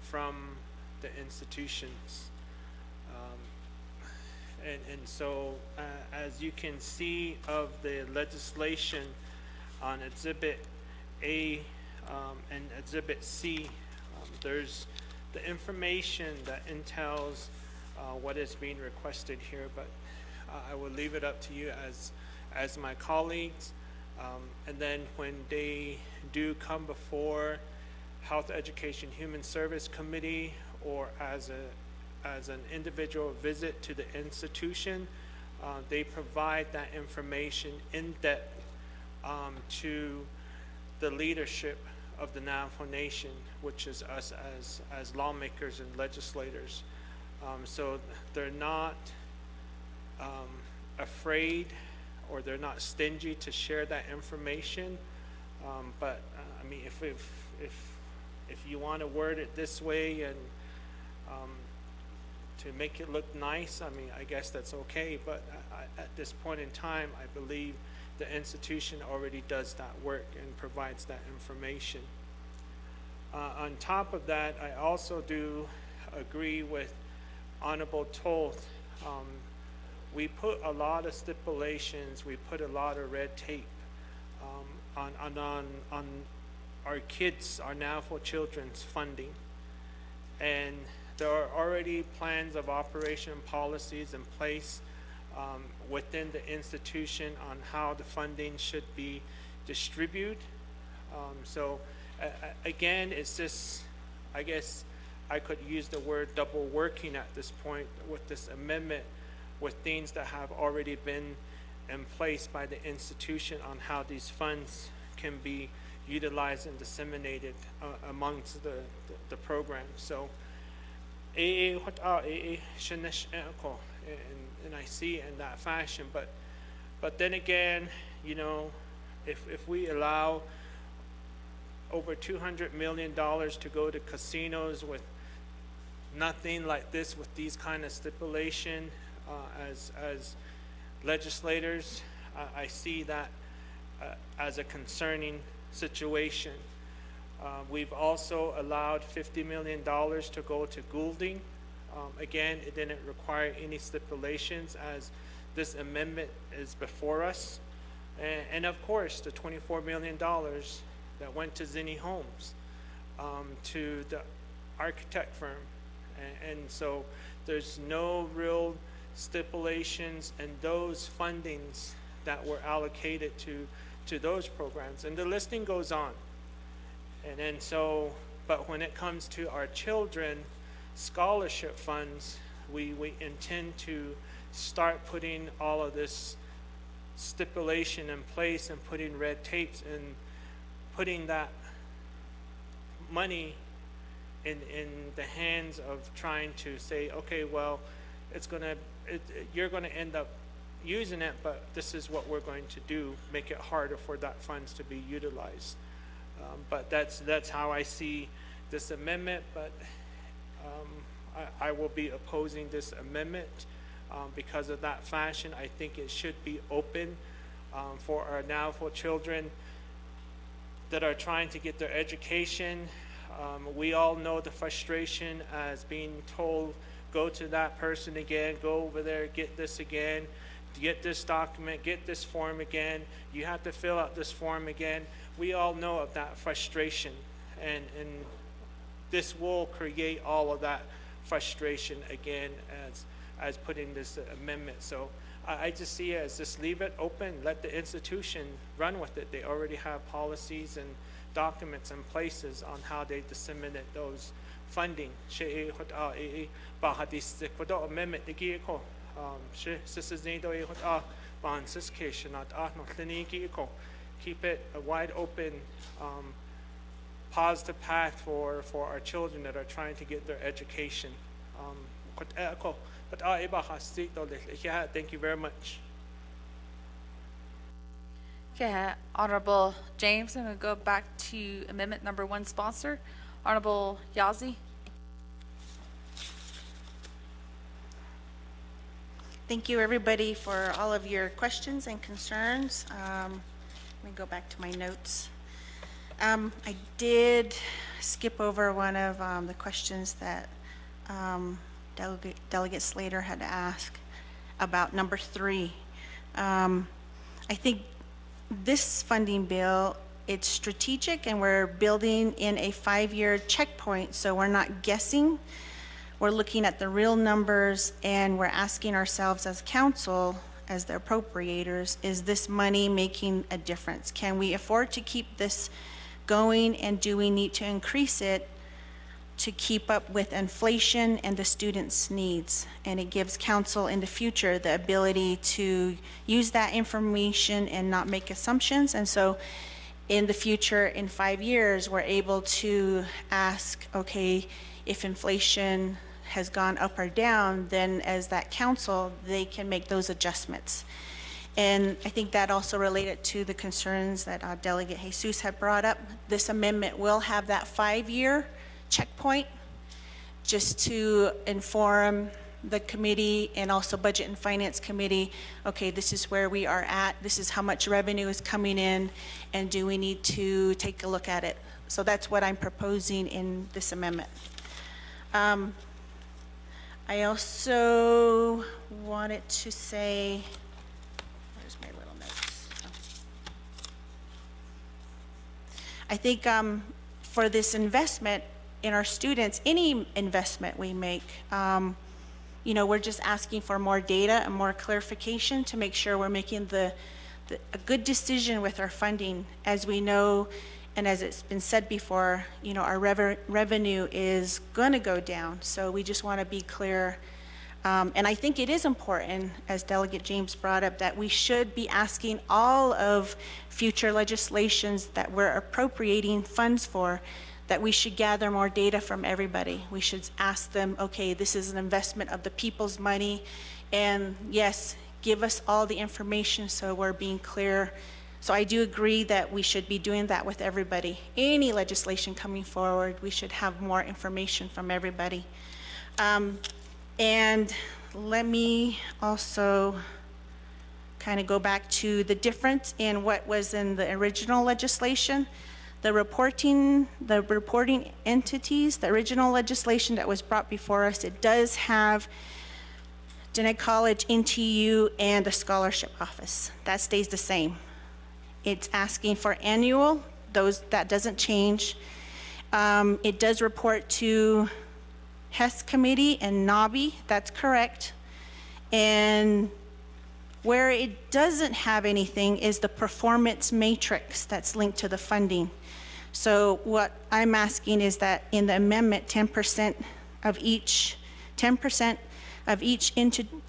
from the institutions. And so, as you can see of the legislation on Exhibit A and Exhibit C, there's the information that entails what is being requested here, but I will leave it up to you as my colleagues. And then when they do come before Health, Education, Human Service Committee, or as an individual visit to the institution, they provide that information in depth to the leadership of the Navajo Nation, which is us as lawmakers and legislators. So they're not afraid, or they're not stingy to share that information. But I mean, if you want to word it this way and to make it look nice, I mean, I guess that's okay. But at this point in time, I believe the institution already does that work and provides that information. On top of that, I also do agree with Honorable Toth. We put a lot of stipulations, we put a lot of red tape on our kids, our Navajo children's funding. And there are already plans of operation policies in place within the institution on how the funding should be distributed. So again, it's just, I guess I could use the word double working at this point with this amendment, with things that have already been in place by the institution on how these funds can be utilized and disseminated amongst the program. So, and I see it in that fashion, but then again, you know, if we allow over $200 million to go to casinos with nothing like this, with these kind of stipulation, as legislators, I see that as a concerning situation. We've also allowed $50 million to go to Goulding. Again, it didn't require any stipulations, as this amendment is before us. And of course, the $24 million that went to Zinni Homes, to the architect firm. And so there's no real stipulations in those fundings that were allocated to those programs. And the listing goes on. And then so, but when it comes to our children scholarship funds, we intend to start putting all of this stipulation in place and putting red tapes and putting that money in the hands of trying to say, okay, well, you're gonna end up using it, but this is what we're going to do, make it harder for that funds to be utilized. But that's how I see this amendment, but I will be opposing this amendment because of that fashion. I think it should be open for our Navajo children that are trying to get their education. We all know the frustration as being told, go to that person again, go over there, get this again, get this document, get this form again, you have to fill out this form again. We all know of that frustration, and this will create all of that frustration again as putting this amendment. So I just see it as just leave it open, let the institution run with it. They already have policies and documents in places on how they disseminate those funding. Amendment keep it a wide open, positive path for our children that are trying to get their education. Thank you very much. Okay, Honorable James, I'm going to go back to amendment number 1 sponsor, Honorable Yazzie. Thank you, everybody, for all of your questions and concerns. Let me go back to my notes. I did skip over one of the questions that Delegate Slater had asked about number 3. I think this funding bill, it's strategic, and we're building in a 5-year checkpoint, so we're not guessing. We're looking at the real numbers, and we're asking ourselves as council, as the appropriators, is this money making a difference? Can we afford to keep this going, and do we need to increase it to keep up with inflation and the students' needs? And it gives council in the future the ability to use that information and not make assumptions. And so in the future, in 5 years, we're able to ask, okay, if inflation has gone up or down, then as that council, they can make those adjustments. And I think that also related to the concerns that Delegate Jesus had brought up. This amendment will have that 5-year checkpoint just to inform the committee and also Budget and Finance Committee, okay, this is where we are at, this is how much revenue is coming in, and do we need to take a look at it? So that's what I'm proposing in this amendment. I also wanted to say, where's my little notes? I think for this investment in our students, any investment we make, you know, we're just asking for more data and more clarification to make sure we're making a good decision with our funding. As we know, and as it's been said before, you know, our revenue is going to go down. So we just want to be clear. And I think it is important, as Delegate James brought up, that we should be asking all of future legislations that we're appropriating funds for, that we should gather more data from everybody. We should ask them, okay, this is an investment of the people's money, and yes, give us all the information so we're being clear. So I do agree that we should be doing that with everybody. Any legislation coming forward, we should have more information from everybody. And let me also kind of go back to the difference in what was in the original legislation. The reporting entities, the original legislation that was brought before us, it does have Gwinnett College, NTU, and the scholarship office. That stays the same. It's asking for annual, that doesn't change. It does report to HES committee and NABI, that's correct. And where it doesn't have anything is the performance matrix that's linked to the funding. So what I'm asking is that in the amendment, 10% of each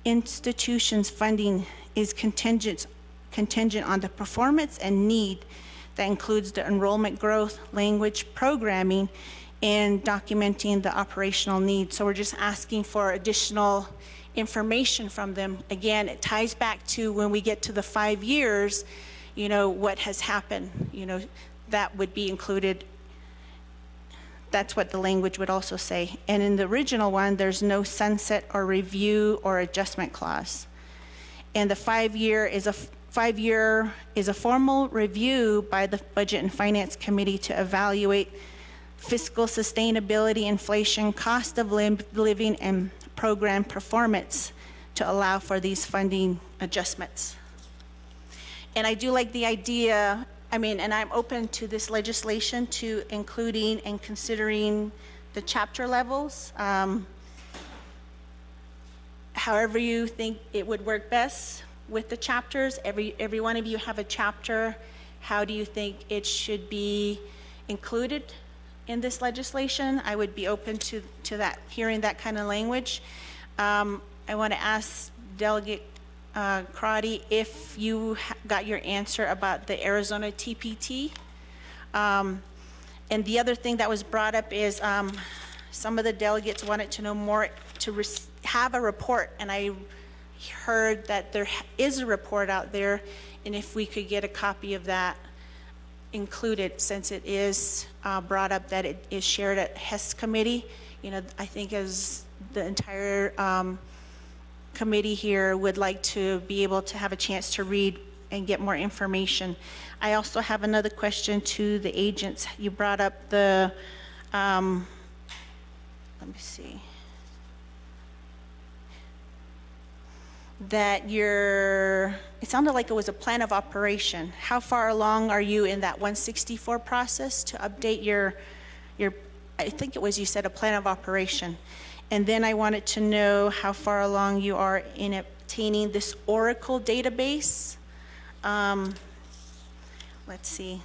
institution's funding is contingent on the performance and need that includes the enrollment growth, language programming, and documenting the operational needs. So we're just asking for additional information from them. Again, it ties back to when we get to the 5 years, you know, what has happened, you know, that would be included. That's what the language would also say. And in the original one, there's no sunset or review or adjustment clause. And the 5-year is a formal review by the Budget and Finance Committee to evaluate fiscal sustainability, inflation, cost of living, and program performance to allow for these funding adjustments. And I do like the idea, and I'm open to this legislation to including and considering the chapter levels. However you think it would work best with the chapters. Every one of you have a chapter. How do you think it should be included in this legislation? I would be open to that, hearing that kind of language. I want to ask Delegate Crotty if you got your answer about the Arizona TPT. And the other thing that was brought up is some of the delegates wanted to know more, to have a report, and I heard that there is a report out there, and if we could get a copy of that included, since it is brought up that it is shared at HES committee. I think as the entire committee here would like to be able to have a chance to read and get more information. I also have another question to the agents. You brought up the, let me see. That it sounded like it was a plan of operation. How far along are you in that 164 process to update your, I think it was, you said a plan of operation. And then I wanted to know how far along you are in obtaining this Oracle database. Let's see.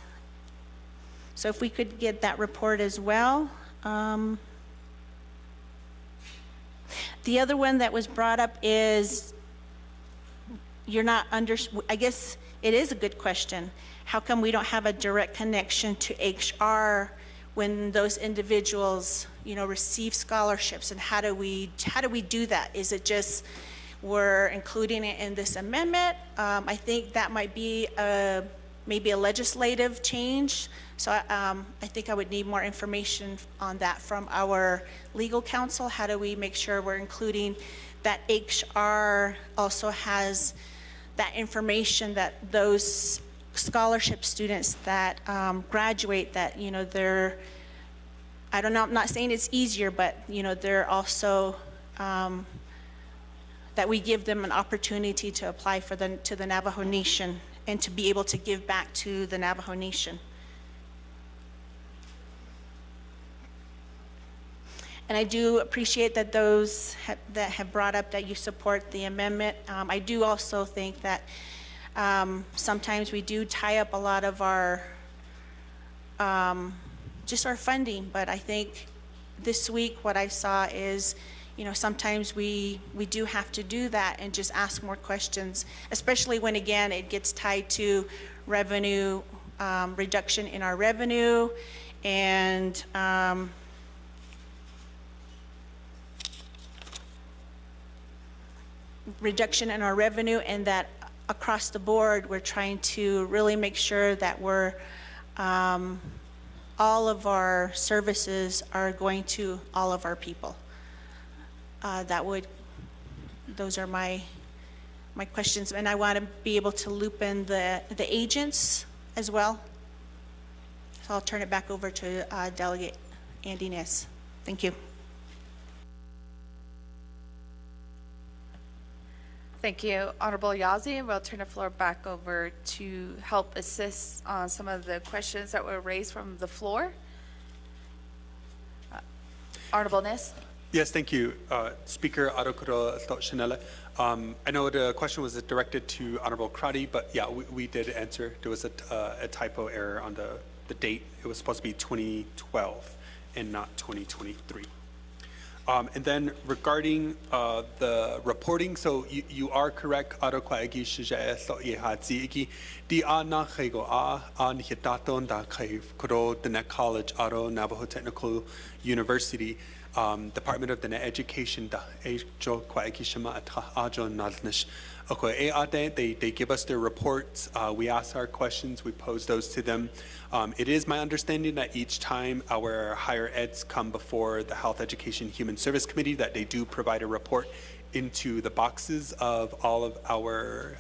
So if we could get that report as well. The other one that was brought up is, you're not I guess it is a good question. How come we don't have a direct connection to HR when those individuals, receive scholarships, and how do we do that? Is it just we're including it in this amendment? I think that might be maybe a legislative change. So I think I would need more information on that from our legal counsel. How do we make sure we're including that HR also has that information, that those scholarship students that graduate, that, they're, I don't know, I'm not saying it's easier, but, they're also, that we give them an opportunity to apply to the Navajo Nation and to be able to give back to the Navajo Nation. And I do appreciate that those that have brought up that you support the amendment. I do also think that sometimes we do tie up a lot of our, just our funding, but I think this week what I saw is, sometimes we do have to do that and just ask more questions, especially when, again, it gets tied to revenue, reduction in our revenue, and and that across the board we're trying to really make sure that we're all of our services are going to all of our people. Those are my questions, and I want to be able to loop in the agents as well. So I'll turn it back over to Delegate Andy Ness. Thank you. Thank you, Honorable Yazzie. We'll turn the floor back over to help assist on some of the questions that were raised from the floor. Honorable Ness. Yes, thank you, Speaker Arokuro Shanela. I know the question was directed to Honorable Crotty, but yeah, we did answer. There was a typo error on the date. It was supposed to be 2012 and not 2023. And then regarding the reporting, so you are correct. Arokwaegi shija so ihadzigi di ana khego an hitaton da khaif kro the college Aro Navajo Technical University. Department of the Education da ejo kwaegi shima atra ajo nalnish. Okay, they give us their reports. We ask our questions. We pose those to them. It is my understanding that each time our higher eds come before the Health Education Human Service Committee, that they do provide a report into the boxes of all of our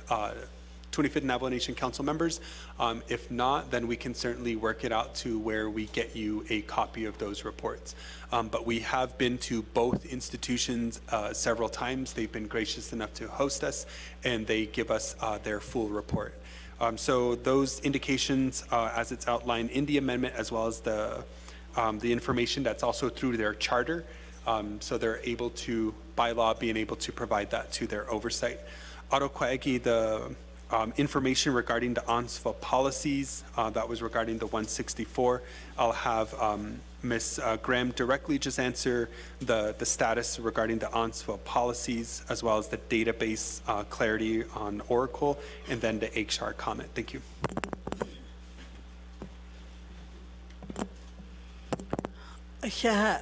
25th Navajo Nation Council members. If not, then we can certainly work it out to where we get you a copy of those reports. But we have been to both institutions several times. They've been gracious enough to host us, and they give us their full report. So those indications, as it's outlined in the amendment, as well as the information that's also through their charter, so they're able to, by law, being able to provide that to their oversight. Arokwaegi, the information regarding the ONSFA policies, that was regarding the 164. I'll have Ms. Graham directly just answer the status regarding the ONSFA policies, as well as the database clarity on Oracle, and then the HR comment. Thank you. Yeah.